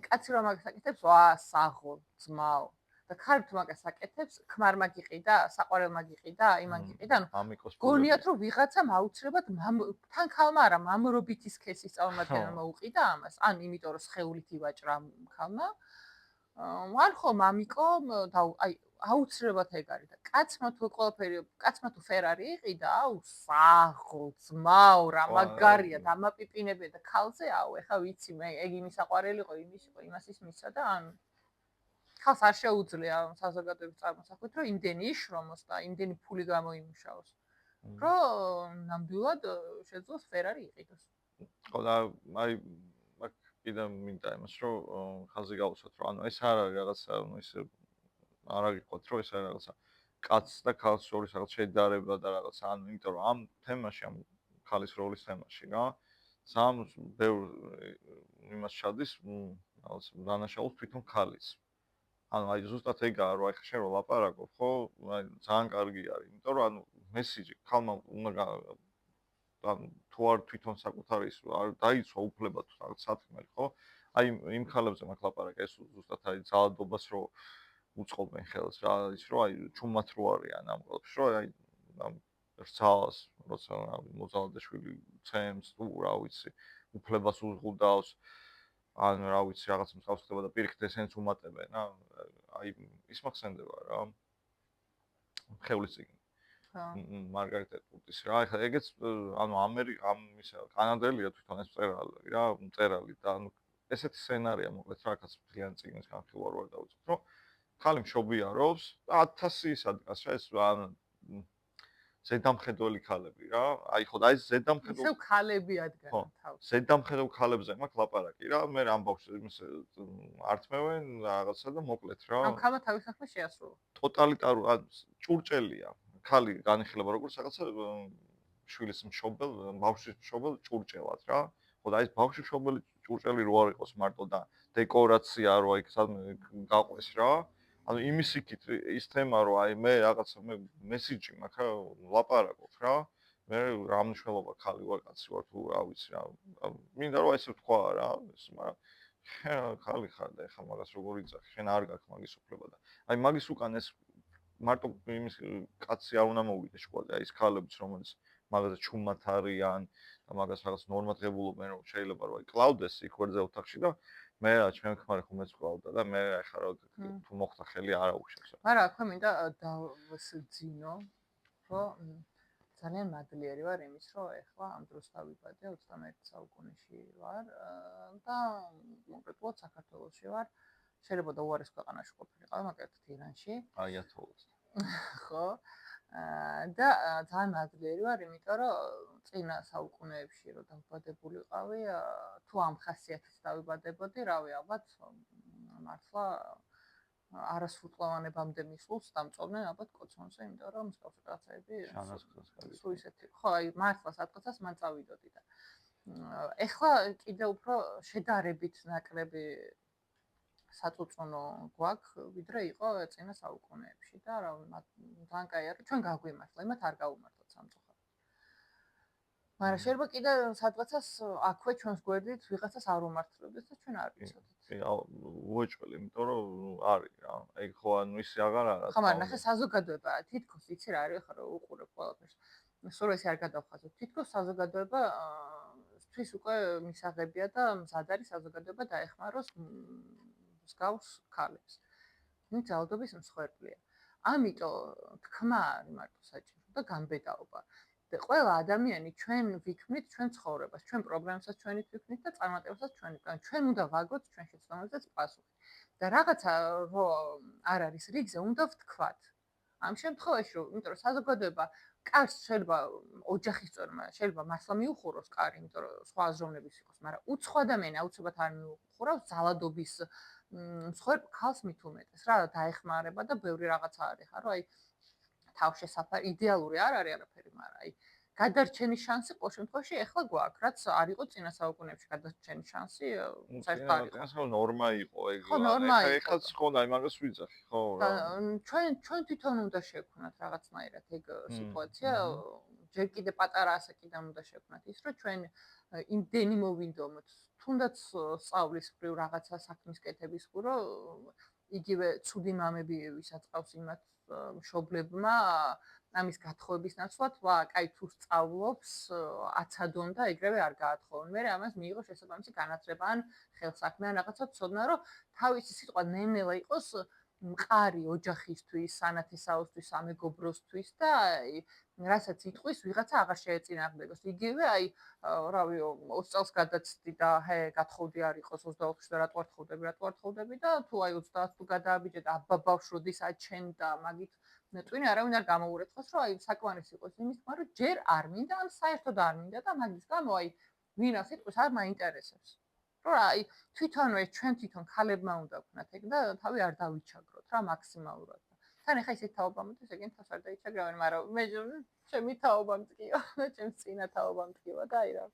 კაცი რომ მაგას აკეთებს, ვა, საღო, ძმაო. და ქალი თუ მაგას აკეთებს, ქმარმა გიყიდა, საყვარელმა გიყიდა, იმან გიყიდა, ანუ ამიკოს გონიათ რომ ვიღაცამ აუცილებლად თან ქალმა არა, მამრობითი სქესის წარმომადგენელმა უყიდა ამას, ან იმიტომ რომ სხეულით ივაჭრა ქალმა. ან ხო მამიკო და აი აუცილებლად ეგ არის და კაცმა თუ ყველაფერი კაცმა თუ ფერარი იყიდა, აუ საღო, ძმაო, რა მაგარია, დამაპიპინებია და ქალზე აუ ეხა ვიცი მე ეგ იმის საყვარელი იყო, იმის იყო, იმას ის მისცა და ან ხალხს არ შეუძლია საზოგადოების წარმოსახვით, რომ იმდენი იშრომოს და იმდენი ფული გამოიმუშაოს. რომ ნამდვილად შეძლოს ფერარი იყიდოს. ხო და აი მაგ კიდე მინდა იმას რომ ხაზი გავუსვათ რომ ანუ ეს არ არის რაღაცა ანუ ის არ აღიქვათ რომ ეს არის რაღაცა კაცს და ქალს შორის რაღაც შედარება და რაღაცა ანუ იმიტომ რომ ამ თემაში ამ ქალის როლის თემაში რა სამ ბევრ იმას ჩადის რაღაც დანაშაულს თვითონ ქალის ანუ აი ზუსტად ეგაა რომ აი ხე შენ რო ლაპარაკობ ხო აი ძალიან კარგი არის იმიტომ რომ ანუ მესიჯი ქალმა უნდა ან თუ არ თვითონ საკუთარი ის არ დაიცვა უფლება თუ რაღაც სათქმელი ხო აი იმ ქალებზე მაგ ლაპარაკი ეს ზუსტად აი ძალადობას რო უწყობენ ხელს რა ის რო აი ჩუმად რო არიან ამ ყველაფერს რო აი ამ რცალს როცა მოძალადე შვილი ცემს თუ რა ვიცი უფლებას უღუდავს ან რა ვიცი რაღაც მსგავს ხდება და პირიქით ესენც უმატებენ რა აი ის მახსენდება რა ხევლის წიგნი მარგარეტ ეტვუდის რა ეხლა ეგეც ანუ ამ ისა კანადელია თვითონ ეს მწერალი რა მწერალი და ანუ ესეთი სცენარია მოკლედ რა კაც მთლიანი წიგნის განხილვა რო არ დავიწყოთ რომ ხალი მშობიარობს 1000 ისადგას რა ეს ან ზედამხედველი ქალები რა აი ხო და ეს ზედამხედველი ისევ ქალები ადგან თავს ზედამხედველ ქალებზე მაქვს ლაპარაკი რა მე ამ ბავშვს იმის ართმევენ რაღაცა და მოკლედ რა ამ ქალმა თავის საქმე შეასრულა ტოტალიტარული ან ჭურჭელია ქალი განიხილება როგორც რაღაცა შვილის მშობელ, ბავშვის მშობელ ჭურჭელად რა. ხო და ეს ბავშვის მშობელი ჭურჭელი რო არ იყოს მარტო და დეკორაცია რო აი სადმე გაყვეს რა. ანუ იმის იქით ის თემა რო აი მე რაღაცა მე მესიჯი მაქვს რა, ლაპარაკობ რა. მე რა მნიშვნელობა ქალი ვარ, კაცი ვარ თუ რა ვიცი რა. მინდა რომ ესე ვთქვა რა, ეს მაგრამ ქალი ხარ და ეხლა მაგას როგორ იცახი, შენ არ გაქვს მაგის უფლება და აი მაგის უკან ეს მარტო იმის კაცი არ უნდა მოვიდეს შუაზე, აი ეს ქალებიც რომელიც მაგაზე ჩუმად არიან და მაგას რაღაც ნორმატებულობენ რომ შეიძლება რომ აი კლავდეს იქ ვერძე ოთახში და მე რა ჩემ ქმარი ხომეც კლავდა და მე ახლა რა თუ მოხდა ხელი არ აუხშებს. მაგრამ აქვე მინდა დავსძინო რომ ძალიან მადლიერი ვარ იმის რომ ეხლა ამ დროს დავიბადე 21 საუკუნეში ვარ და კონკრეტულად საქართველოში ვარ შეიძლება და უარეს ქვეყანაში ყოფილიყავ მაგალითად ირანში აი ათოლს ხო და ძალიან მადლიერი ვარ იმიტომ რომ წინა საუკუნეებში რომ დავიბადებულიყავი თუ ამ ხასიათით დავიბადებოდი რავი ალბათ მართლა არასრულწლოვანებამდე მისულს დამწოდნენ ალბათ კოცონზე, იმიტომ რომ მსგავსი რაღაცები სულ ისეთი. ხო, აი მართლა სადღაცას მან წავიდოდი და ეხლა კიდე უფრო შედარებით ნაკლები საწუწუნო გვაქვს, ვიდრე იყო წინა საუკუნეებში და რა ძალიან კაი არის, ჩვენ გაგვიმართლა, იმათ არ გავუმართლოთ სამწუხაროდ. მაგრამ შეიძლება კიდე სადღაცას აქვე ჩვენს გვერდით ვიღაცას არ უმართლებდეს და ჩვენ არ ვიცოდით. უეჭველი, იმიტომ რომ არის რა. ეგ ხო ანუ ისე აღარ არის. ხო, მაგრამ ნახე საზოგადოება, თითქოს იცი რა არის, ხო რა უყურებ ყველაფერს. სულ ესე არ გადავხაზოთ. თითქოს საზოგადოება თვის უკვე მისაღებია და მზად არის საზოგადოება დაეხმაროს მსგავს ქალებს. ნუ ძალადობის მსხვერპლია. ამიტომ თქმა არის მარტო საჭირო და განბედაობა. და ყველა ადამიანი ჩვენ ვიქმნით ჩვენ ცხოვრებას, ჩვენ პრობლემასაც ჩვენით ვიქმნით და წარმატებასაც ჩვენით. ჩვენ უნდა ვაგოთ ჩვენ შეცდომებზეც პასუხი. და რაღაცა რო არ არის რიგზე, უნდა ვთქვათ. ამ შემთხვევაში რომ, იმიტომ რომ საზოგადოება კარს შეიძლება ოჯახის წორმა, შეიძლება მასლა მიუხუროს კარი, იმიტომ რომ სხვა აზროვნების იყოს, მაგრამ უცხო ადამიანი აუცილებლად არ მიუხურავს ძალადობის მსხვერპ ქალს მით უმეტეს. რა დაეხმარება და ბევრი რაღაცა არის, ხარო, აი თავშესაფარი იდეალური არ არის არაფერი, მაგრამ აი გადარჩენის შანსი ყოველ შემთხვევაში ეხლა გვაქვს, რაც არ იყო წინა საუკუნეებში გადარჩენის შანსი საერთოდ არ იყო. წინასწარ ნორმა იყო ეგ. ხო, ნორმა იყო. ეხლა ხო და იმას ვიძახი, ხო და რა. ჩვენ თვითონ უნდა შევქმნათ რაღაცნაირად ეგ სიტუაცია, ჯერ კიდე პატარა ასაკიდან უნდა შევქმნათ ის, რომ ჩვენ იმდენი მოვინდომოთ, თუნდაც სწავლისფრივ რაღაცა საქმის კეთების ხო, რომ იგივე ცუდი მამები ვისაც ყავს იმათ მშობლებმა ამის გათხოვების ნაცვლად, კაი თუ სწავლობს, აცადონ და ეგრევე არ გაათხოვონ. მე ამას მიიღო შესაბამისი განათლება ან ხელსაქმე ან რაღაცა ცოდნა, რომ თავისი სიტყვა ნელ-ნელა იყოს მყარი ოჯახისთვის, სანათესაოსთვის, სამეგობროსთვის და რასაც იტყვის, ვიღაცა აღარ შეეწინააღმდეგოს. იგივე რავი 20 წელს გადაცდი და გათხოვდი არ იყოს 24-ში და რატო არ თხოვდები და თუ 30 თუ გადააბიჯე და აბა ბავშვოდის აჩენ და მაგით ნეტვინი არავინ არ გამოურეცხოს, რომ საკმარის იყოს იმის თქმა, რომ ჯერ არ მინდა, ან საერთოდ არ მინდა და მაგის გამო ვინას იტყვის არ მაინტერესებს. რომ თვითონვე ჩვენ თვითონ ქალებმა უნდა ვქნათ ეგ და თავი არ დავიჩაგროთ რა მაქსიმალურად. თან ახლა ისეთ თაობა მოდის, ეგენ თავს არ დაიჩაგრავენ, მაგრამ მე ჩემი თაობა მткиვა და ჩემს წინა თაობა მткиვა და რა.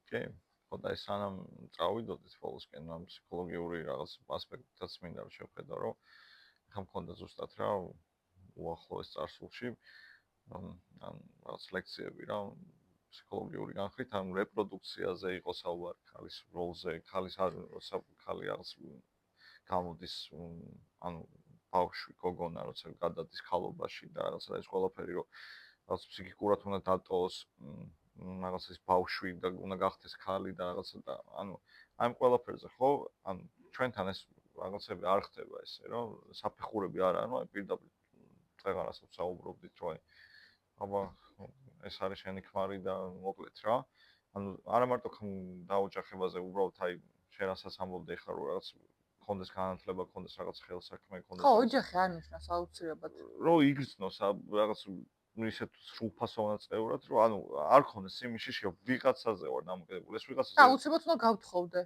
კი, ხო და ეს სანამ წავიდოდით ბოლოსკენ ამ ფსიქოლოგიური რაღაც ასპექტითაც მინდა რომ შევხედო, რომ ხომ მქონდა ზუსტად რა უახლოეს წარსულში ან რაღაც ლექციები რა ფსიქოლოგიური განხრით ან რეპროდუქციაზე იყო საუბარი ქალის როლზე, ქალის როცა ქალი რაღაც გამოდის ანუ ბავშვი გოგონა როცა გადადის ქალობაში და რაღაცა ეს ყველაფერი რომ რაღაც ფსიქიკურად უნდა დატოვოს რაღაც ეს ბავშვი და უნდა გახდეს ქალი და რაღაცა და ანუ ამ ყველაფერზე ხო ანუ ჩვენთან ეს რაღაცები არ ხდება ესე რომ საფეხურები არ არის ანუ პირდაპირ წეგანასაც საუბრობდით რომ აბა ეს არის შენი ქმარი და მოკლედ რა ანუ არა მარტო დაოჯახებაზე უბრალოდ შენ რასაც ამბობდი ახლა რომ რაღაც კონდეს განათლება, კონდეს რაღაც ხელსაქმე, კონდეს ხო, ოჯახი არ ნიშნავს აუცილებლად. რომ იგრძნოს რაღაც ისეთ სრულფასოვან წევრად, რომ ანუ არ ქონდეს იმიში რომ ვიღაცაზე ვარ დამოკიდებული, ეს ვიღაცაზე. აუცილებლად უნდა გავთხოვდე.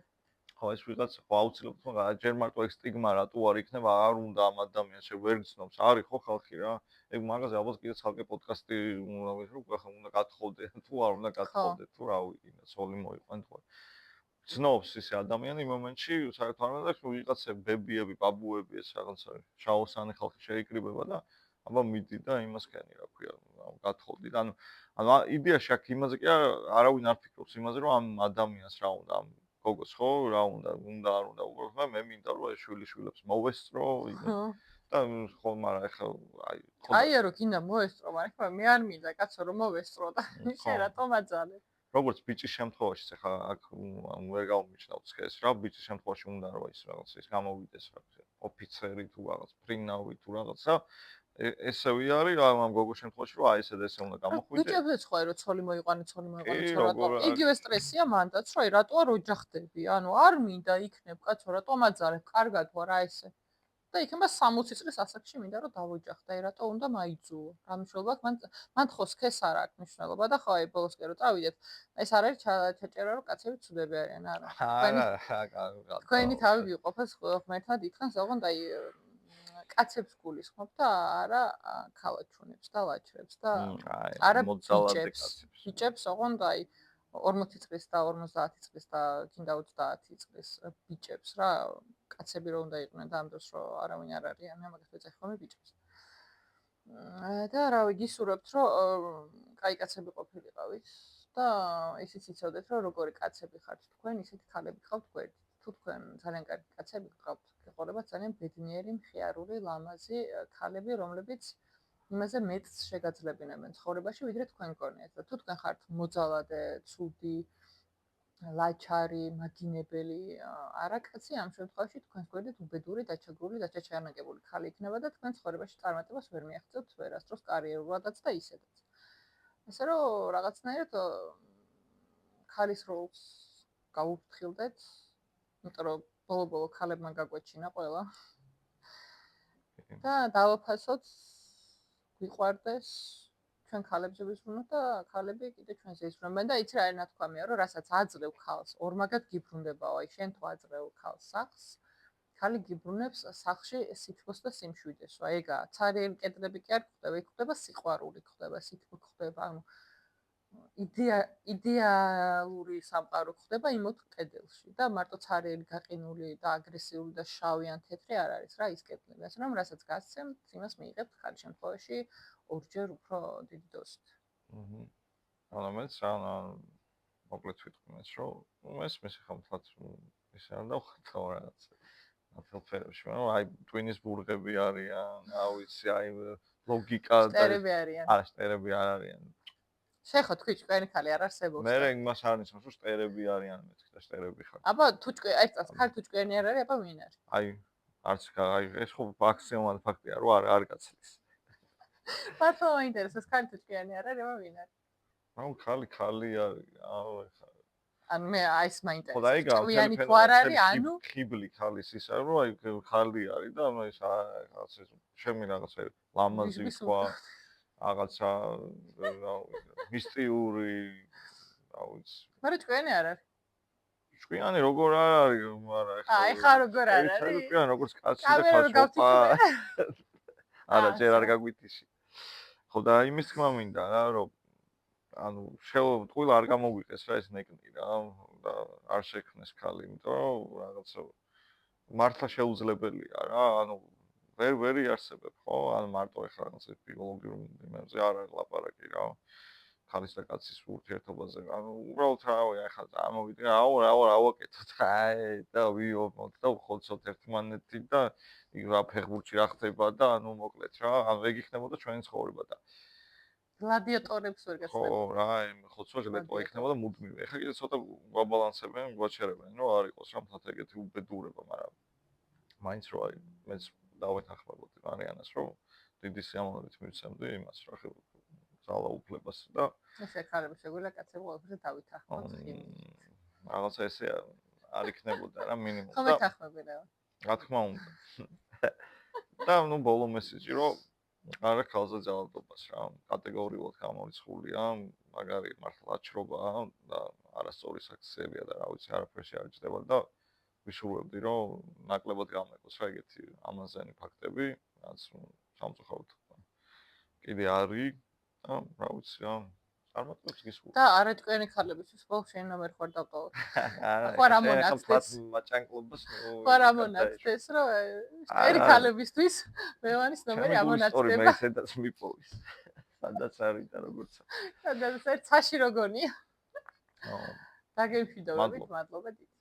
ხო, ეს ვიღაცა ხო აუცილებლად უნდა ჯერ მარტო ეგ სტიგმა რატო არ იქნება, არ უნდა ამ ადამიანს ვერ გრძნობს, არის ხო ხალხი რა. ეგ მაგაზე ალბათ კიდე ცალკე პოდკასტი უნდა გათხოვდე, თუ არ უნდა გათხოვდე, თუ რა ვიცი, სოლი მოიყვან თუ არა. ცნობს ეს ადამიანი იმ მომენტში საერთოდ არ უნდა ვიღაცა ბებიები, ბაბუები ეს რაღაცა შაოსანი ხალხი შეიკრიბება და აბა მიდი და იმას ქენი რა ქვია გათხოვდი და ანუ იდეაში აქ იმაზე კი არავინ არ ფიქრობს იმაზე რომ ამ ადამიანს რა უნდა ამ გოგოს ხო რა უნდა არ უნდა უბრალოდ მე მინდა რომ ეს შვილიშვილებს მოვესწრო და ხო მაგრამ ახლა აი რო გინდა მოესწრო მაგრამ მე არ მინდა კაცო რომ მოვესწრო და შენ რატომ აძალე როგორც ბიჭის შემთხვევაში ახლა აქ ვერ გავმიჩნევ ეს რა ბიჭის შემთხვევაში უნდა რომ ის რაღაც ის გამოვიდეს რა ოფიცერი თუ რაღაც პრინავი თუ რაღაცა ესევი არის ამ გოგოს შემთხვევაში რომ ესეც ესე უნდა გამოხვიდე ბიჭებიც ხო რომ ცოლი მოიყვანე რატო იგივე სტრესია მანდაც რომ რატო არ ოჯახდები ანუ არ მინდა იქნებ კაცო რატომ აძალებ კარგად ვარ ესე და იქნება 60 წლის ასაკში მინდა რომ დავოჯახდე რატო უნდა მაიძულო რა მნიშვნელობა მან ხო სქეს არ აქვს მნიშვნელობა და ხო ბოლოსკენ რომ წავიდეთ ეს არ არის ჩაჭერა რომ კაცები ცუდები არიან არა თქვენი თავი ვიყოფოს ღმერთად ითქანს ოღონდ კაცებს გულისხმობ და არა ქალაჩუნებს და ლაჩრებს და არა ბიჭებს ოღონდ 40 წლის და 50 წლის და კიდე 30 წლის ბიჭებს რა კაცები რო უნდა იყვნენ და ამ დროს რო არავინ არ არის ან მაგას ვეძახი ხოლმე ბიჭებს და რავი გისურვებთ რომ კაი კაცები ყოფილიყავით და ისიც იცოდეთ რომ როგორი კაცები ხართ თქვენ ისეთი ქალები ხავთ გვერდით თუ თქვენ ძალიან კარგი კაცები გყავთ გეყოლება ძალიან ბედნიერი მხიარული ლამაზი ქალები რომლებიც იმაზე მეტს შეგაძლებინებენ ცხოვრებაში ვიდრე თქვენ გქონიათ და თუ თქვენ ხართ მოძალადე ცუდი ლაჩარი მაგინებელი არაკაცი ამ შემთხვევაში თქვენს გვერდით უბედური დაჩაგრული დაჩაჩანაკებული ქალი იქნება და თქვენ ცხოვრებაში წარმატებას ვერ მიაღწევთ ვერასდროს კარიერულადაც და ისედაც ასე რომ რაღაცნაირად ქალის როლს გაუფრთხილდეთ იმიტომ რომ ბოლო-ბოლო ქალებმა გაგვეჩინა ყველა და დავაფასოთ გვიყვარდეს ჩვენ ქალებზე ვიზრუნოთ და ქალები კიდე ჩვენზე იზრუნებენ და იცი რა არის ნათქვამია რომ რასაც აძლევ ქალს ორმაგად გიბრუნდებაო აი შენ თუ აძლევ ქალს სახს ქალი გიბრუნებს სახში სითბოს და სიმშვიდეს ეგაა ცარიელი კედლები კი არ გვხვდება იქ გვხვდება სიყვარული გვხვდება სითბო გვხვდება ანუ იდეალური სამყარო ხდება იმოთ კედელში და მარტო ცარიელი გაყინული და აგრესიული და შავი ან თეთრი არ არის რა ის კედლებას რომ რასაც გასცემთ იმას მიიღებთ ხარ შემთხვევაში ორჯერ უფრო დიდი დოზით. ანუ მეც რა მოკლედ ვიტყვინეს რომ ეს ხამთლაც ისე არ დავხატო რაღაც ათელფერებში მაგრამ აი ტვინის ბურღები არიან რა ვიცი აი ლოგიკა და შტერები არიან. არა შტერები არ არიან. შეხო თქვი ჭკვიანი ხალი არ არსებობს. მე იმას არ ნიშნავს რომ შტერები არიან მეთქი და შტერები ხარ. აბა თუ აი წას ხალ თუ ჭკვიანი არ არის აბა ვინ არის? აი არც აი ეს ხო აქსიომად ფაქტია რომ არ გაცლის. მართლა მაინტერესებს ხალ თუ ჭკვიანი არ არის აბა ვინ არის? აუ ხალი არის აუ ეხა ანუ მე აი ეს მაინტერესებს. ხო და იგი ჭკვიანი თუ არ არის ანუ ხიბლი ხალის ის არის რომ აი ხალი არის და ანუ ეს რაღაც ეს შემი რაღაცა ლამაზი თქვა რაღაცა მისტიური აუ ის მაგრამ ჭკვიანი არ არის. ჭკვიანი როგორ არ არის მაგრამ ეხა როგორ არ არის? ჭკვიანი როგორც კაცი და ქაჩოპა არა ჯერ არ გაგვიტიში. ხო და იმის თქმა მინდა რა რომ ანუ ტყუილა არ გამოგვიყეს რა ეს ნეკნი რა და არ შექმნეს ხალი იმიტომ რომ რაღაცა მართლა შეუძლებელია რა ანუ ვერ იარსებებ ხო ან მარტო ეხლა რაღაც ბიოლოგიურ იმებზე არ არის ლაპარაკი რა ხალის და კაცის ურთიერთობაზე ანუ უბრალოდ რავი ახლა წარმოვიდგინე რა ვაკეთოთ აი და ვიობოთ და ვხოცოთ ერთმანეთი და იქ რა ფეხბურთში რა ხდება და ანუ მოკლედ რა ანუ ეგ იქნებოდა ჩვენი ცხოვრება და გლადიატორებს ვერ გასწრებ. ხო რა ხოცვა ჟლეტვა იქნება და მუდმივი ეხლა კიდე ცოტა გვაბალანსებენ გვაჩერებენ რომ არ იყოს რა მთლად ეგეთი უბედურება მაგრამ მაინც რო აი მეც დავეთანხმებოდი მარიანას რომ დიდი სიამოვნებით მივცემდი იმას რა ხე ძალა უფლებას და ესე ხარები შეგვიძლია კაცები ყველაფერზე დავითანხმოთ ხიმით. რაღაცა ესე არ იქნებოდა რა მინიმუმ ხო მეთანხმები რა. რა თქმა უნდა. და ნუ ბოლო მესიჯი რომ არა ქალზე ძალადობას რა კატეგორიულად გამორიცხულია მაგარი მართლა აჩრობაა და არასწორი საქციელია და რა ვიცი არაფერში არ ჭდება და ვიშურვებდი რომ ნაკლებად გამეკოს რა ეგეთი ამაზიანი ფაქტები რაც სამწუხაროდ კიდე არის და რა ვიცი რა წარმატებს გისურვებ და არაჭკვიანი ხალებისთვის ბოლოს შენ ნომერ ხარ დავტოვოთ. ხო რა მონაცდეს მაჭანკლობას ხო რა მონაცდეს რომ შტერი ხალებისთვის მევანის ნომერი ამონაცდება. მე ესედაც მიპოვის. სადაც არის და როგორც სადაც ერთ ცაში როგონია. დაგემშვიდობებით, მადლობა დიდი.